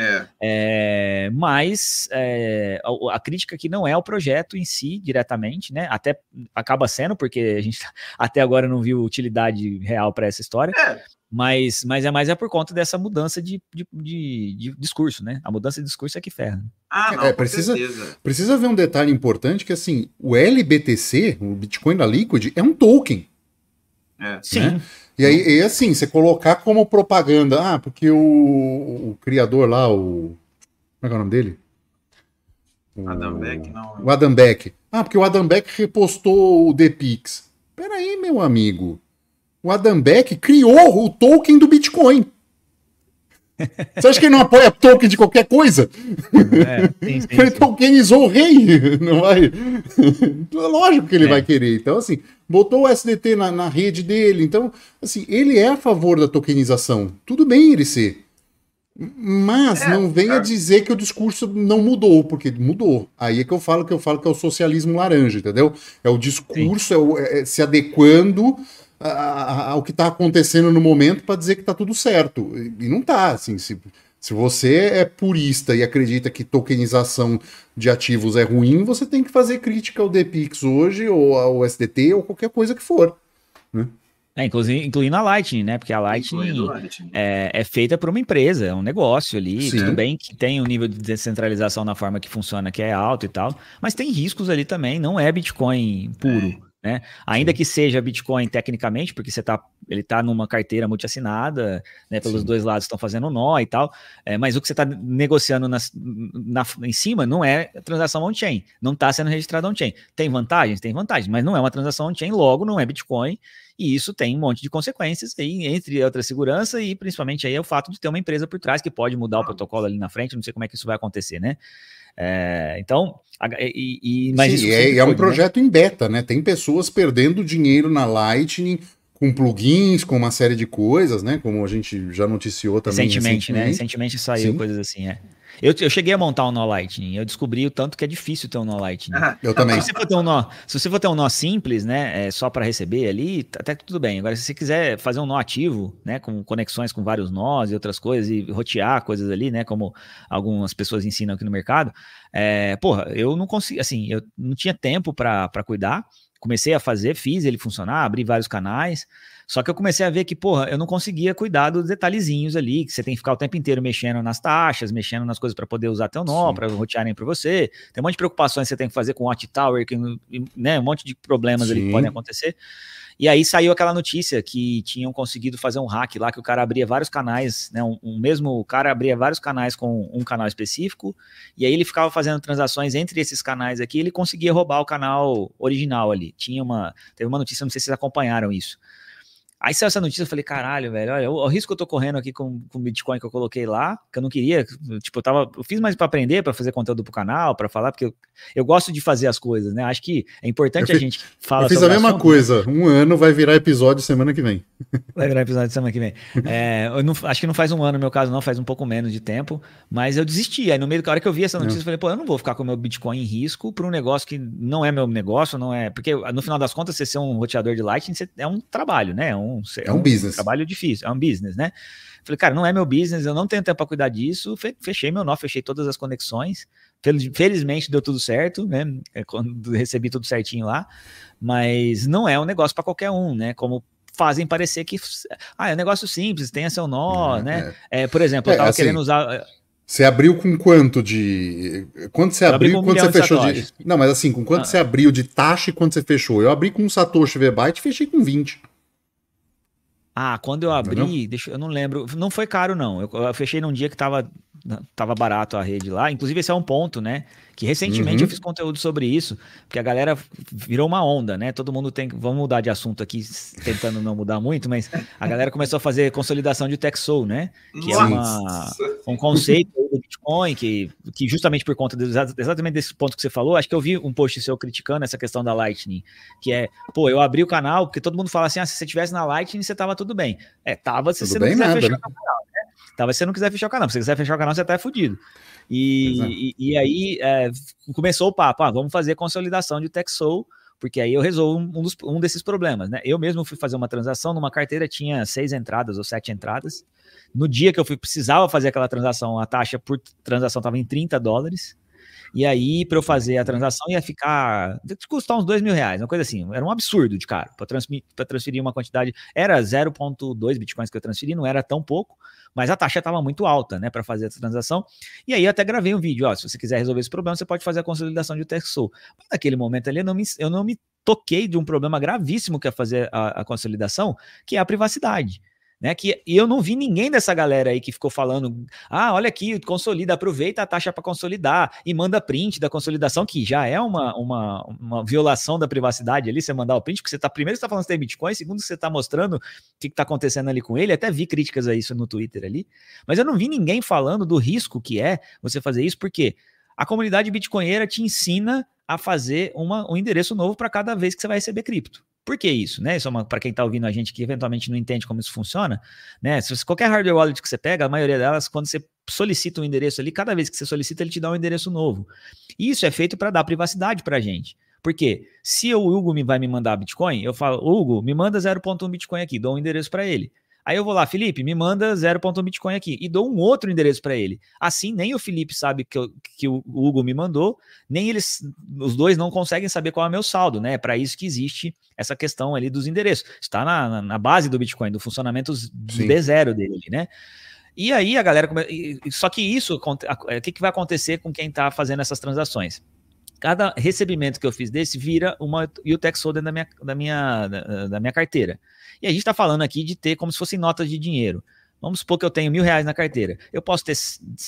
B: mas a crítica aqui não é o projeto em si, diretamente, né? Até acaba sendo, porque a gente até agora não viu utilidade real para essa história. Mas é mais por conta dessa mudança de discurso, né? A mudança de discurso é que ferra.
A: Precisa ver um detalhe importante, que assim, o LBTC, o Bitcoin da Liquid, é um token.
B: Sim.
A: Né? E aí, assim, você colocar como propaganda, porque o criador lá, como é que é o nome dele?
C: Adam Beck, não.
A: O Adam Beck. Ah, porque o Adam Beck repostou o ThePix. Peraí, meu amigo. O Adam Beck criou o token do Bitcoin. Você acha que ele não apoia token de qualquer coisa?
B: Sim,
A: Ele tokenizou o rei. Não vai... Lógico que ele vai querer. Então, assim, botou o SDT na rede dele. Então, assim, ele é a favor da tokenização. Tudo bem ele ser. Mas não venha dizer que o discurso não mudou, porque mudou. Aí é que eu falo que é o socialismo laranja, entendeu? É o discurso, é se adequando ao que está acontecendo no momento para dizer que está tudo certo. E não está, assim, se você é purista e acredita que tokenização de ativos é ruim, você tem que fazer crítica ao ThePix hoje, ou ao SDT, ou qualquer coisa que for, né?
B: Incluindo a Lightning, né? Porque a Lightning é feita por uma empresa, é um negócio ali. Sim. Tudo bem que tem um nível de descentralização na forma que funciona, que é alto e tal, mas tem riscos ali também, não é Bitcoin puro, né? Ainda que seja Bitcoin tecnicamente, porque ele está numa carteira multiassinada, né? Pelos dois lados estão fazendo nó e tal, mas o que você está negociando em cima não é transação on-chain, não está sendo registrado on-chain. Tem vantagens, mas não é uma transação on-chain, logo não é Bitcoin. E isso tem um monte de consequências, aí, entre outras segurança e principalmente aí é o fato de ter uma empresa por trás que pode mudar o protocolo ali na frente, não sei como é que isso vai acontecer, né? Então, mas
A: sim,
B: isso
A: é um projeto em beta, né? Tem pessoas perdendo dinheiro na Lightning com plugins, com uma série de coisas, né? Como a gente já noticiou também
B: recentemente, né? Recentemente saiu coisas assim, Eu cheguei a montar um nó Lightning, eu descobri o tanto que é difícil ter um nó Lightning.
A: Eu também.
B: Se você for ter um nó simples, né, só para receber ali, até tudo bem. Agora, se você quiser fazer um nó ativo, né, com conexões com vários nós e outras coisas, e rotear coisas ali, né, como algumas pessoas ensinam aqui no mercado, eu não consigo, assim, eu não tinha tempo para cuidar. Comecei a fiz ele funcionar, abri vários canais, só que eu comecei a ver que, eu não conseguia cuidar dos detalhezinhos ali, que você tem que ficar o tempo inteiro mexendo nas taxas, mexendo nas coisas para poder usar teu nó, para rotearem para você. Tem um monte de preocupações que você tem que fazer com o Watchtower, né, um monte de problemas ali que podem acontecer. E aí saiu aquela notícia que tinham conseguido fazer um hack lá, que o cara abria vários canais, né? O mesmo cara abria vários canais com um canal específico, e aí ele ficava fazendo transações entre esses canais aqui, e ele conseguia roubar o canal original ali. Teve uma notícia, não sei se vocês acompanharam isso. Aí saiu essa notícia, eu falei, caralho, velho, olha, o risco que eu tô correndo aqui com o Bitcoin que eu coloquei lá, que eu não queria, eu fiz mais para aprender, para fazer conteúdo pro canal, para falar, porque eu gosto de fazer as coisas, né? Acho que é importante a gente falar sobre.
A: Eu fiz a mesma coisa, né? Um ano vai virar episódio semana que vem.
B: Vai virar episódio semana que vem. Acho que não faz um ano, no meu caso não, faz um pouco menos de tempo, mas eu desisti. Aí no meio da hora que eu vi essa notícia, eu falei, eu não vou ficar com o meu Bitcoin em risco por um negócio que não é meu negócio, não é. Porque no final das contas, você ser um roteador de Lightning é um trabalho, né? É um business. Trabalho difícil, é um business, né? Falei, cara, não é meu business, eu não tenho tempo para cuidar disso. Fechei meu nó, fechei todas as conexões. Felizmente deu tudo certo, né? Quando recebi tudo certinho lá, mas não é um negócio para qualquer um, né? Como fazem parecer que é um negócio simples, tenha seu nó, né? Por exemplo, eu tava assim, querendo usar.
A: Você abriu com quanto de. Quanto você abriu, quanto você fechou de. Não, mas assim, com quanto você abriu de taxa e quanto você fechou? Eu abri com um Satoshi V-Byte e fechei com 20.
B: Quando eu abri, eu não lembro, não foi caro não, eu fechei num dia que tava barato a rede lá, inclusive esse é um ponto, né, que recentemente eu fiz conteúdo sobre isso, porque a galera virou uma onda, né, todo mundo vamos mudar de assunto aqui, tentando não mudar muito, mas a galera começou a fazer consolidação de TechSoul, né, que é um conceito do Bitcoin, que justamente por conta exatamente desse ponto que você falou, acho que eu vi um post seu criticando essa questão da Lightning, que eu abri o canal, porque todo mundo fala assim, se você tivesse na Lightning, você tava tudo bem. Tava se você não quiser fechar o canal, né? Tava se você não quiser fechar o canal, se você quiser fechar o canal, você tá fudido. E aí começou o papo, vamos fazer consolidação de TechSoul, porque aí eu resolvo um desses problemas, né? Eu mesmo fui fazer uma transação, numa carteira tinha 6 entradas ou 7 entradas. No dia que eu precisava fazer aquela transação, a taxa por transação estava em $30. E aí, para eu fazer a transação, ia custar uns R$2.000, uma coisa assim. Era um absurdo de caro. Para transferir uma quantidade, era 0,2 bitcoins que eu transferi, não era tão pouco, mas a taxa estava muito alta, né, para fazer essa transação. E aí eu até gravei um vídeo, se você quiser resolver esse problema, você pode fazer a consolidação de TechSoul. Mas naquele momento ali, eu não me toquei de um problema gravíssimo que é fazer a consolidação, que é a privacidade. Né, e eu não vi ninguém dessa galera aí que ficou falando, olha aqui, consolida, aproveita a taxa para consolidar e manda print da consolidação, que já é uma violação da privacidade ali, você mandar o print, porque primeiro você está falando que tem Bitcoin, segundo você está mostrando o que está acontecendo ali com ele, até vi críticas a isso no Twitter ali, mas eu não vi ninguém falando do risco que é você fazer isso, porque a comunidade bitcoinheira te ensina a fazer um endereço novo para cada vez que você vai receber cripto. Por que isso? Né? Isso para quem está ouvindo a gente que eventualmente não entende como isso funciona, né? Se qualquer hardware wallet que você pega, a maioria delas, quando você solicita um endereço ali, cada vez que você solicita, ele te dá um endereço novo. E isso é feito para dar privacidade para a gente. Porque se o Hugo vai me mandar Bitcoin, eu falo, Hugo, me manda 0.1 Bitcoin aqui, dou um endereço para ele. Aí eu vou lá, Felipe, me manda 0.1 Bitcoin aqui e dou um outro endereço para ele. Assim, nem o Felipe sabe que o Hugo me mandou, nem os dois não conseguem saber qual é o meu saldo, né? É para isso que existe essa questão ali dos endereços. Está na base do Bitcoin, do funcionamento B0 dele, né? E aí a galera... Só que isso, o que vai acontecer com quem está fazendo essas transações? Cada recebimento que eu fiz desse vira uma UTXO dentro da minha carteira. E a gente está falando aqui de ter como se fossem notas de dinheiro. Vamos supor que eu tenho R$1.000 na carteira. Eu posso ter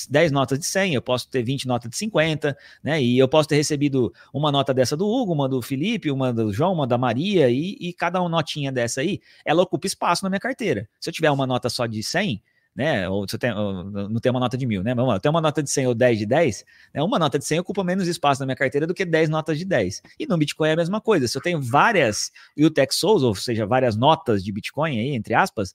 B: 10 notas de 100, eu posso ter 20 notas de 50, né? E eu posso ter recebido uma nota dessa do Hugo, uma do Felipe, uma do João, uma da Maria, e cada uma notinha dessa aí, ela ocupa espaço na minha carteira. Se eu tiver uma nota só de 100... né? Ou se eu não tem uma nota de 1.000, né? Vamos lá, eu tenho uma nota de 100 ou 10 de 10, né? Uma nota de 100 ocupa menos espaço na minha carteira do que 10 notas de 10. E no Bitcoin é a mesma coisa. Se eu tenho várias UTXOs, ou seja, várias notas de Bitcoin aí, entre aspas,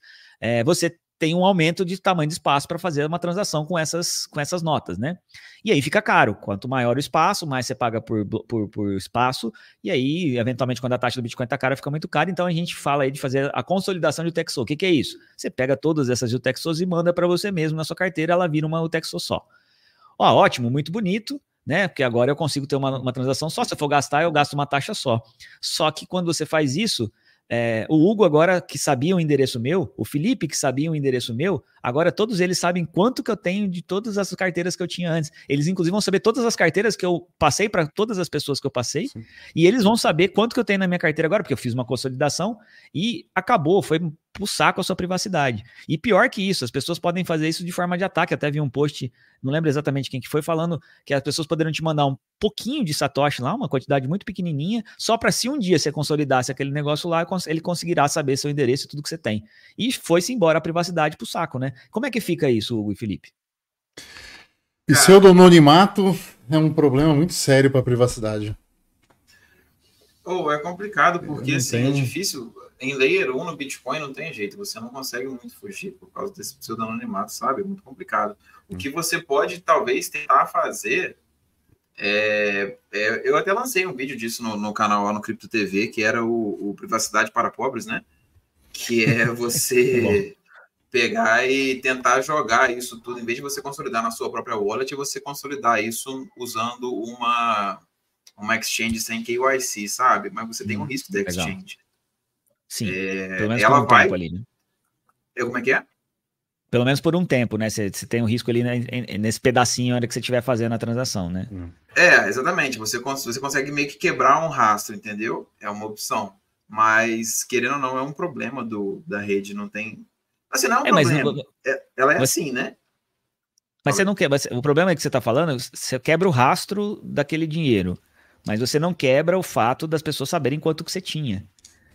B: você tem um aumento de tamanho de espaço para fazer uma transação com essas notas, né? E aí fica caro. Quanto maior o espaço, mais você paga por espaço, e aí, eventualmente, quando a taxa do Bitcoin está cara, fica muito caro. Então a gente fala aí de fazer a consolidação de UTXO. O que é isso? Você pega todas essas UTXOs e manda para você mesmo na sua carteira, ela vira uma UTXO só. Ó, ótimo, muito bonito, né? Porque agora eu consigo ter uma transação só. Se eu for gastar, eu gasto uma taxa só. Só que quando você faz isso, o Hugo agora que sabia o endereço meu, o Felipe que sabia o endereço meu, agora todos eles sabem quanto que eu tenho de todas as carteiras que eu tinha antes. Eles inclusive vão saber todas as carteiras que eu passei para todas as pessoas que eu passei. Sim. E eles vão saber quanto que eu tenho na minha carteira agora, porque eu fiz uma consolidação e acabou, foi pro saco a sua privacidade. E pior que isso, as pessoas podem fazer isso de forma de ataque. Até vi um post, não lembro exatamente quem que foi, falando que as pessoas poderiam te mandar um pouquinho de satoshi lá, uma quantidade muito pequenininha, só para se um dia você consolidasse aquele negócio lá, ele conseguirá saber seu endereço e tudo que você tem. E foi-se embora a privacidade pro saco, né? Como é que fica isso, Hugo e Felipe?
A: Pseudononimato é um problema muito sério para a privacidade.
C: É complicado, porque assim, é difícil. Em Layer 1 no Bitcoin não tem jeito, você não consegue muito fugir por causa desse pseudononimato, sabe? É muito complicado. O que você pode, talvez, tentar fazer eu até lancei um vídeo disso no canal lá no Cripto TV, que era o Privacidade para Pobres, né? Que é você pegar e tentar jogar isso tudo, em vez de você consolidar na sua própria wallet, você consolidar isso usando uma exchange sem KYC, sabe? Mas você tem um risco da exchange.
B: Sim, pelo menos ela por um tempo ali, né?
C: Como é que é?
B: Pelo menos por um tempo, né? Você tem um risco ali nesse pedacinho na hora que você estiver fazendo a transação, né?
C: Exatamente. Você consegue meio que quebrar um rastro, entendeu? É uma opção. Mas, querendo ou não, é um problema da rede. Não tem... Assim, não é um problema. Ela é assim, né?
B: Mas você não quebra. O problema é que você está falando, você quebra o rastro daquele dinheiro. Mas você não quebra o fato das pessoas saberem quanto que você tinha.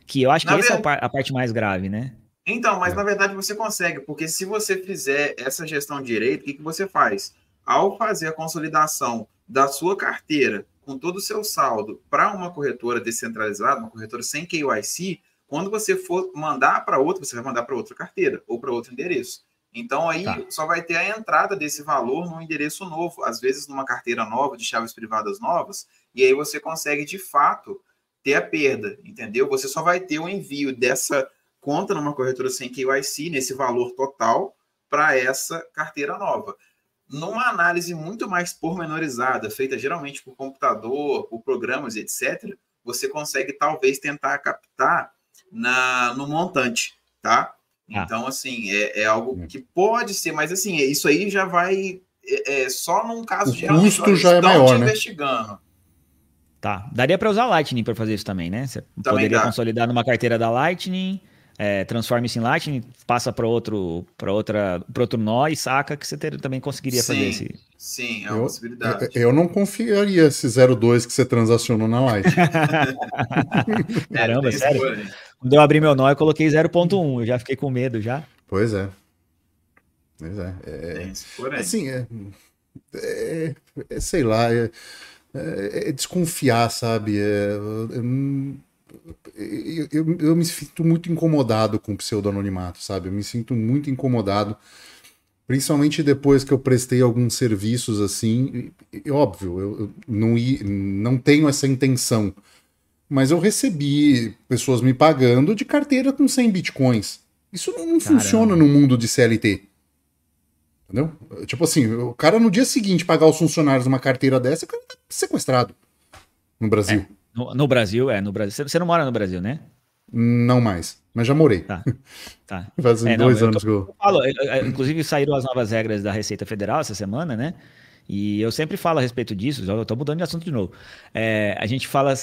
B: Que eu acho que essa é a parte mais grave, né?
C: Então, mas na verdade você consegue, porque se você fizer essa gestão direito, o que você faz? Ao fazer a consolidação da sua carteira com todo o seu saldo para uma corretora descentralizada, uma corretora sem KYC, quando você for mandar para outra, você vai mandar para outra carteira ou para outro endereço. Então, aí só vai ter a entrada desse valor num endereço novo, às vezes numa carteira nova, de chaves privadas novas, e aí você consegue, de fato, ter a perda, entendeu? Você só vai ter o envio dessa conta numa corretora sem KYC, nesse valor total, para essa carteira nova. Numa análise muito mais pormenorizada, feita geralmente por computador, por programas, etc., você consegue, talvez, tentar captar no montante, tá? Então, assim, é algo que pode ser, mas, assim, isso aí já vai... só num caso de...
A: O custo já é maior, né?
C: Investigando.
B: Tá. Daria para usar Lightning para fazer isso também, né? Você poderia consolidar numa carteira da Lightning, transforma isso em Lightning, passa para outro nó e saca, que você também conseguiria fazer esse.
C: Sim, é uma possibilidade.
A: Eu não confiaria esse 0,2 que você transacionou na Light.
B: Caramba, sério? Quando eu abri meu nó, eu coloquei 0,1, eu já fiquei com medo já.
A: Pois é. Assim, sei lá, desconfiar, sabe? Eu me sinto muito incomodado com o pseudo-anonimato, sabe? Eu me sinto muito incomodado, principalmente depois que eu prestei alguns serviços assim. Óbvio, eu não tenho essa intenção, mas eu recebi pessoas me pagando de carteira com 100 bitcoins. Isso não funciona no mundo de CLT. Entendeu? Tipo assim, o cara no dia seguinte pagar os funcionários uma carteira dessa, o cara tá sequestrado no Brasil.
B: No Brasil. Você não mora no Brasil, né?
A: Não mais, mas já morei.
B: Tá.
A: Fazem 2 anos que eu
B: falo. Inclusive saíram as novas regras da Receita Federal essa semana, né? E eu sempre falo a respeito disso, já estou mudando de assunto de novo. A gente fala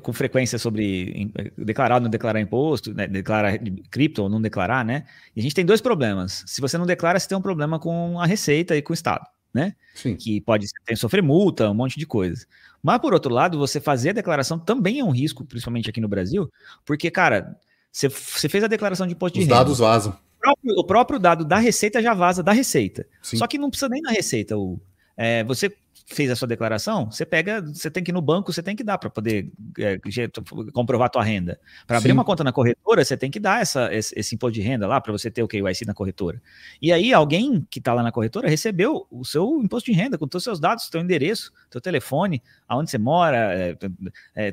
B: com frequência sobre declarar ou não declarar imposto, né? Declarar cripto ou não declarar, né? E a gente tem 2 problemas. Se você não declara, você tem um problema com a Receita e com o Estado, né?
A: Sim.
B: Que pode sofrer multa, um monte de coisa. Mas, por outro lado, você fazer a declaração também é um risco, principalmente aqui no Brasil, porque, cara, você fez a declaração de imposto de renda.
A: Os dados vazam.
B: O próprio dado da Receita já vaza da Receita.
A: Sim.
B: Só que não precisa nem na Receita, você fez a sua declaração, você tem que ir no banco, você tem que dar para poder comprovar a tua renda. Para abrir uma conta na corretora, você tem que dar esse imposto de renda lá para você ter o KYC na corretora. E aí alguém que está lá na corretora recebeu o seu imposto de renda com todos os seus dados, teu endereço, teu telefone, aonde você mora,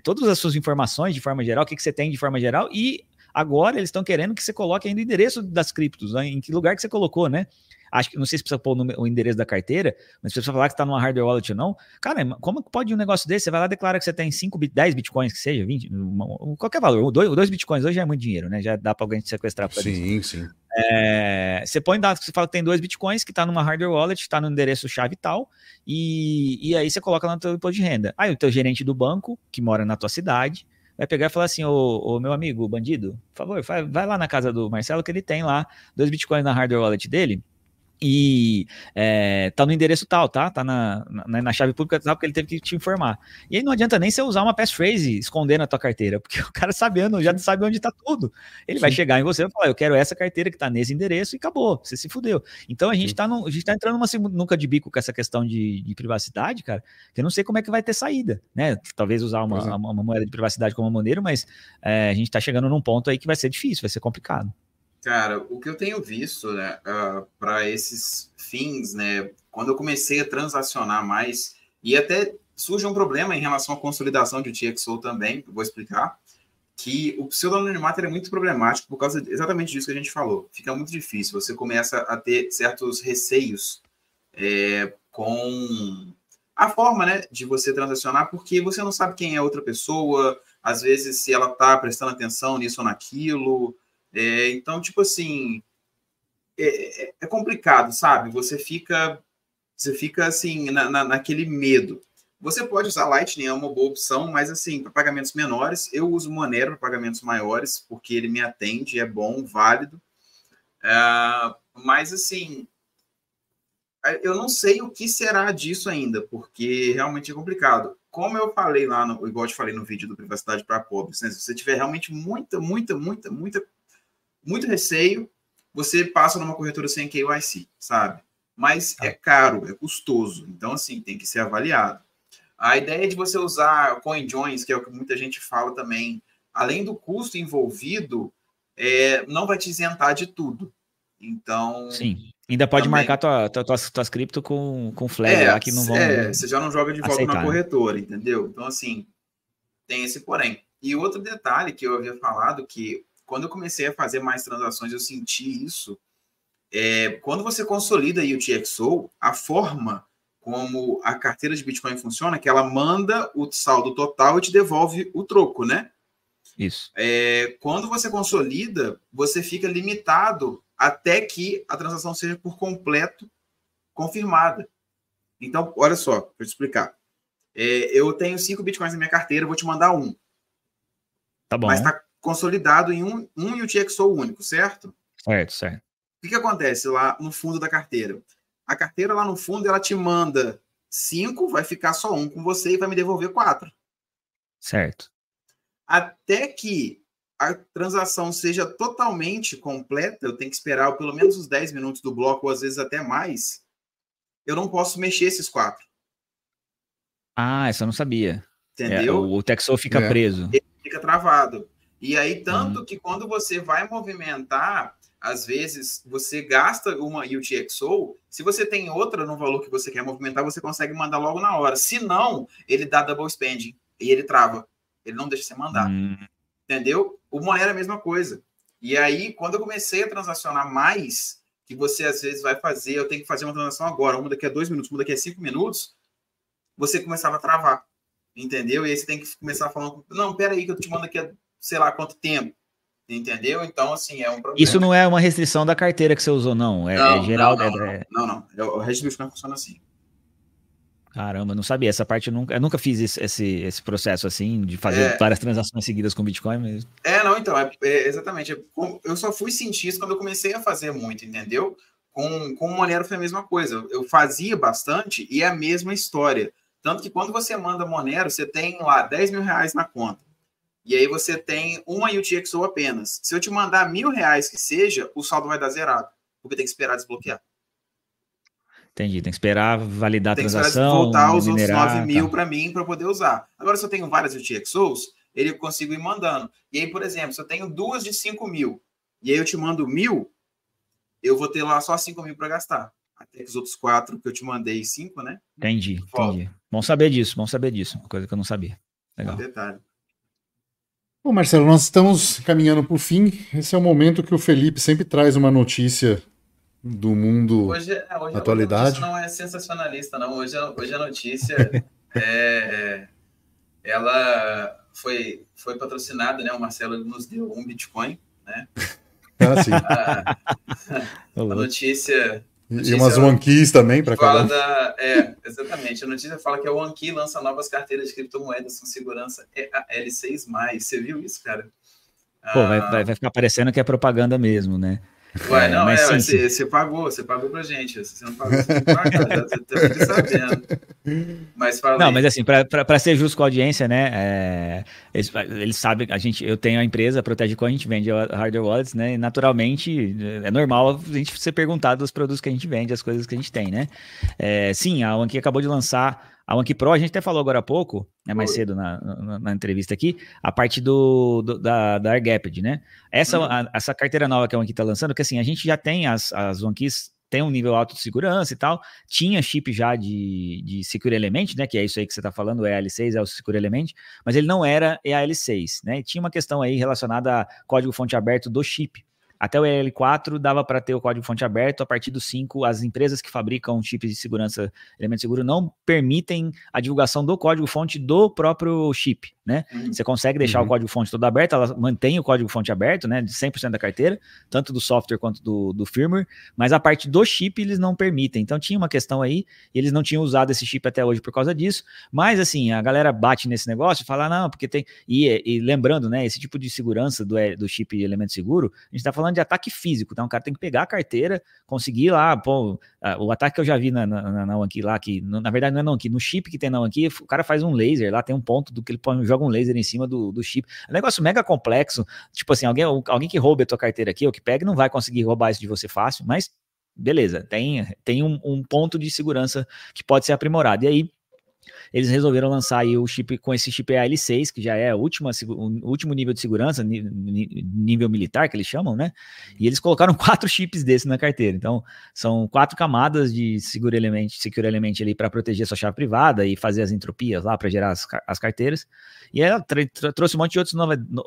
B: todas as suas informações de forma geral, o que você tem de forma geral, e agora eles estão querendo que você coloque ainda o endereço das criptos, né? Em que lugar que você colocou, né? Acho que não sei se precisa pôr o endereço da carteira, mas se você falar que está numa hardware wallet ou não, cara, como que pode um negócio desse? Você vai lá e declara que você tem 10 bitcoins, que seja, 20, qualquer valor. 2 bitcoins hoje já é muito dinheiro, né? Já dá para alguém te sequestrar.
A: Sim.
B: Você você fala que tem 2 bitcoins, que está numa hardware wallet, está no endereço chave tal, e aí você coloca lá no teu imposto de renda. Aí o teu gerente do banco, que mora na tua cidade, vai pegar e falar assim, ô meu amigo, bandido, por favor, vai lá na casa do Marcelo, que ele tem lá 2 bitcoins na hardware wallet dele, e tá no endereço tal, tá? Tá na chave pública tal, porque ele teve que te informar. E aí não adianta nem você usar uma passphrase e esconder na tua carteira, porque o cara já sabe onde tá tudo. Ele vai chegar em você e falar, eu quero essa carteira que tá nesse endereço e acabou, você se fudeu. Então a gente tá entrando numa sinuca de bico com essa questão de privacidade, cara, que eu não sei como é que vai ter saída, né? Talvez usar uma moeda de privacidade como maneira, mas a gente tá chegando num ponto aí que vai ser difícil, vai ser complicado.
C: Cara, o que eu tenho visto, né, para esses fins, né, quando eu comecei a transacionar mais, e até surge um problema em relação à consolidação de TXO também, vou explicar, que o pseudonimimato é muito problemático por causa exatamente disso que a gente falou. Fica muito difícil, você começa a ter certos receios com a forma, né, de você transacionar, porque você não sabe quem é outra pessoa, às vezes se ela está prestando atenção nisso ou naquilo. Então, tipo assim, é complicado, sabe? Você fica assim, naquele medo. Você pode usar Lightning, é uma boa opção, mas assim, para pagamentos menores, eu uso Monero para pagamentos maiores, porque ele me atende, é bom, válido. Mas assim, eu não sei o que será disso ainda, porque realmente é complicado. Como eu falei lá, igual eu te falei no vídeo do Privacidade para Pobres, né? Se você tiver realmente muito receio, você passa numa corretora sem KYC, sabe? Mas é caro, é custoso. Então, assim, tem que ser avaliado. A ideia de você usar CoinJoins, que é o que muita gente fala também, além do custo envolvido, não vai te isentar de tudo. Então...
B: Sim, ainda pode também marcar tuas cripto com flag lá que não vão
C: você já não joga de volta
B: aceitar,
C: na corretora, entendeu? Então, assim, tem esse porém. E outro detalhe que eu havia falado, que quando eu comecei a fazer mais transações, eu senti isso. Quando você consolida aí o TXO, a forma como a carteira de Bitcoin funciona é que ela manda o saldo total e te devolve o troco, né?
B: Isso.
C: Quando você consolida, você fica limitado até que a transação seja por completo confirmada. Então, olha só, para eu te explicar. Eu tenho 5 Bitcoins na minha carteira, vou te mandar 1.
B: Tá bom.
C: Mas consolidado em um UTXO único, certo?
B: Certo.
C: O que acontece lá no fundo da carteira? A carteira lá no fundo, ela te manda 5, vai ficar só um com você e vai me devolver 4.
B: Certo.
C: Até que a transação seja totalmente completa, eu tenho que esperar pelo menos os 10 minutos do bloco, ou às vezes até mais, eu não posso mexer esses 4.
B: Ah, essa eu não sabia.
C: Entendeu?
B: O UTXO fica preso.
C: Ele fica travado. E aí, tanto que quando você vai movimentar, às vezes você gasta uma UTXO, se você tem outra no valor que você quer movimentar, você consegue mandar logo na hora. Se não, ele dá double spending e ele trava. Ele não deixa você mandar. Entendeu? O Monero é a mesma coisa. E aí, quando eu comecei a transacionar mais, que você às vezes vai fazer, eu tenho que fazer uma transação agora, uma daqui a 2 minutos, uma daqui a 5 minutos, você começava a travar. Entendeu? E aí você tem que começar falando, não, peraí que eu te mando aqui a sei lá quanto tempo. Entendeu? Então, assim, é um problema.
B: Isso não é uma restrição da carteira que você usou, não. É geral.
C: Não. O resto do Bitcoin funciona assim.
B: Caramba, não sabia. Essa parte eu nunca fiz esse processo assim, de fazer várias transações seguidas com Bitcoin. Mas...
C: exatamente. Eu só fui sentir isso quando eu comecei a fazer muito, entendeu? Com o Monero foi a mesma coisa. Eu fazia bastante e é a mesma história. Tanto que quando você manda Monero, você tem lá 10 mil reais na conta. E aí você tem uma UTXO apenas. Se eu te mandar R$1.000 que seja, o saldo vai dar zerado. Porque tem que esperar desbloquear.
B: Entendi, tem que esperar validar a transação.
C: Tem que esperar voltar os outros 9 mil para mim, para poder usar. Agora, se eu tenho várias UTXOs, eu consigo ir mandando. E aí, por exemplo, se eu tenho 2 de 5 mil, e aí eu te mando 1.000, eu vou ter lá só 5 mil para gastar. Até que os outros 4 que eu te mandei, 5, né?
B: Entendi. Bom saber disso. Uma coisa que eu não sabia. Legal.
C: Um detalhe.
A: Bom, Marcelo, nós estamos caminhando para o fim. Esse é o momento que o Felipe sempre traz uma notícia do mundo atualidade.
C: Hoje a notícia não é sensacionalista, não. Hoje a notícia ela foi patrocinada, né? O Marcelo nos deu um Bitcoin, né?
A: Ah, sim.
C: A notícia...
A: E umas OneKeys também para
C: cada um. Exatamente. A notícia fala que a OneKey lança novas carteiras de criptomoedas com segurança EAL6+. Você viu isso, cara?
B: Pô, vai ficar parecendo que é propaganda mesmo, né?
C: Ué, não, você pagou pra gente. Se você não pagou, você tem que pagar. Já fiquei sabendo. Mas fala aí.
B: Mas assim, para ser justo com a audiência, né? Eles sabem, eu tenho a empresa, Protegecoin, a gente vende hardware wallets, né? E naturalmente é normal a gente ser perguntado dos produtos que a gente vende, as coisas que a gente tem, né? Sim, a OneKey acabou de lançar a OneKey Pro, a gente até falou agora há pouco, né, mais cedo na entrevista aqui, a parte da AirGapped, né? Essa carteira nova que a OneKey está lançando, que assim, a gente já tem as OneKeys, tem um nível alto de segurança e tal, tinha chip já de Secure Element, né, que é isso aí que você está falando, o EAL6 é o Secure Element, mas ele não era EAL6, né? E tinha uma questão aí relacionada a código-fonte aberto do chip. Até o EL4 dava para ter o código-fonte aberto, a partir do 5, as empresas que fabricam chips de segurança, elemento seguro, não permitem a divulgação do código-fonte do próprio chip, né? Você consegue deixar o código-fonte todo aberto, ela mantém o código-fonte aberto, né, de 100% da carteira, tanto do software quanto do firmware, mas a parte do chip eles não permitem. Então tinha uma questão aí, e eles não tinham usado esse chip até hoje por causa disso, mas assim, a galera bate nesse negócio e fala, não, porque tem... E lembrando, né, esse tipo de segurança do chip de elemento seguro, a gente tá falando de ataque físico, então o cara tem que pegar a carteira, conseguir lá, pô, o ataque que eu já vi na OneKey lá, que na verdade não é na OneKey, no chip que tem na OneKey, o cara faz um laser, lá tem um ponto do que ele joga um laser em cima do chip, é um negócio mega complexo, tipo assim, alguém que roube a tua carteira aqui, ou que pegue, não vai conseguir roubar isso de você fácil, mas beleza, tem um ponto de segurança que pode ser aprimorado, e aí eles resolveram lançar aí o chip com esse chip EAL6, que já é o último nível de segurança, nível militar, que eles chamam, né? E eles colocaram 4 chips desses na carteira. Então, são 4 camadas de Secure Element ali para proteger a sua chave privada e fazer as entropias lá para gerar as carteiras. E ela trouxe um monte de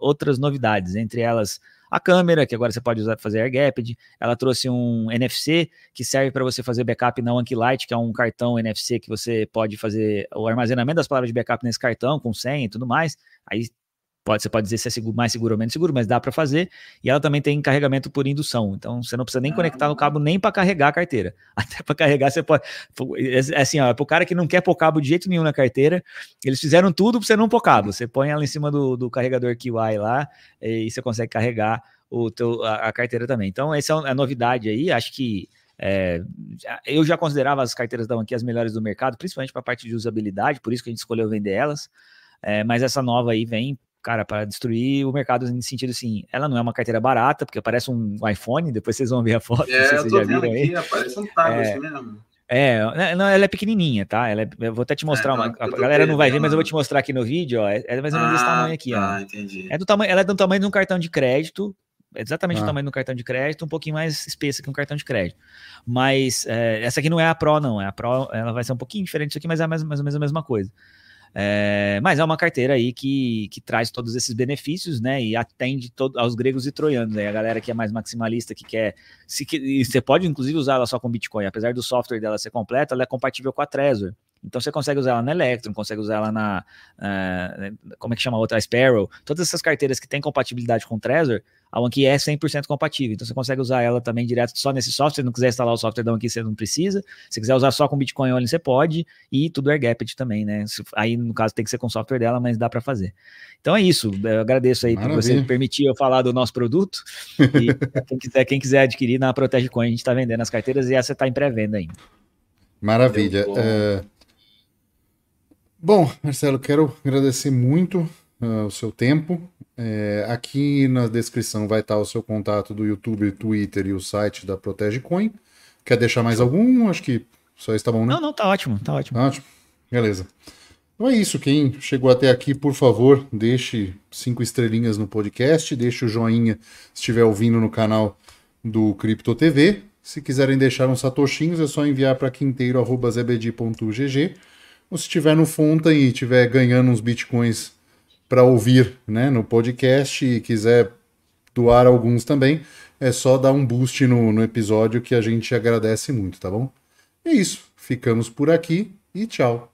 B: outras novidades, entre elas a câmera, que agora você pode usar para fazer AirGapped. Ela trouxe um NFC que serve para você fazer backup na OneKey Lite, que é um cartão NFC que você pode fazer o armazenamento das palavras de backup nesse cartão, com senha e tudo mais. Aí Você pode dizer se é mais seguro ou menos seguro, mas dá para fazer. E ela também tem carregamento por indução. Então, você não precisa nem conectar no cabo nem para carregar a carteira. Até para carregar, você pode... É assim, ó, para o cara que não quer pôr cabo de jeito nenhum na carteira, eles fizeram tudo para você não pôr cabo. Você põe ela em cima do carregador QI lá e você consegue carregar a carteira também. Então, essa é a novidade aí. Acho que eu já considerava as carteiras da OneKey as melhores do mercado, principalmente para a parte de usabilidade, por isso que a gente escolheu vender elas. Mas essa nova aí vem, cara, para destruir o mercado no sentido assim, ela não é uma carteira barata, porque parece um iPhone, depois vocês vão ver a foto, não sei se vocês já viram aí.
C: Parece um tablet mesmo.
B: Não, ela é pequenininha, tá? Eu vou até te mostrar, a galera não vai ver, mas eu vou te mostrar aqui no vídeo, ó, é mais ou menos desse tamanho aqui, ó.
C: Entendi.
B: Ela é do tamanho de um cartão de crédito, exatamente o tamanho do cartão de crédito, um pouquinho mais espessa que um cartão de crédito. Mas essa aqui não é a Pro, não. A Pro, ela vai ser um pouquinho diferente disso aqui, mas é mais ou menos a mesma coisa. Mas é uma carteira aí que traz todos esses benefícios, né? E atende aos gregos e troianos. Aí a galera que é mais maximalista, que quer. E você pode, inclusive, usar ela só com Bitcoin. Apesar do software dela ser completo, ela é compatível com a Trezor. Então você consegue usar ela na Electrum, consegue usar ela na. Como é que chama a outra? A Sparrow. Todas essas carteiras que têm compatibilidade com Trezor, a OneKey é 100% compatível. Então você consegue usar ela também direto só nesse software. Se não quiser instalar o software da OneKey, você não precisa. Se quiser usar só com Bitcoin Only, você pode. E tudo air-gapped também, né? Aí, no caso, tem que ser com o software dela, mas dá para fazer. Então é isso. Eu agradeço aí por você permitir eu falar do nosso produto. E quem quiser adquirir na Protege Coin, a gente está vendendo as carteiras e essa está em pré-venda ainda.
A: Maravilha. Bom, Marcelo, quero agradecer muito o seu tempo. Aqui na descrição vai estar o seu contato do YouTube, Twitter e o site da Protege Coin. Quer deixar mais algum? Acho que só está bom, né?
B: Não, tá ótimo, tá ótimo.
A: Ótimo, beleza. Então é isso, quem chegou até aqui, por favor, deixe 5 estrelinhas no podcast, deixe o joinha se estiver ouvindo no canal do Cripto TV. Se quiserem deixar uns satoshinhos, é só enviar para quinteiro@zebedi.gg. Ou se estiver no Fonta e estiver ganhando uns bitcoins para ouvir, né, no podcast e quiser doar alguns também, é só dar um boost no episódio que a gente agradece muito, tá bom? É isso, ficamos por aqui e tchau.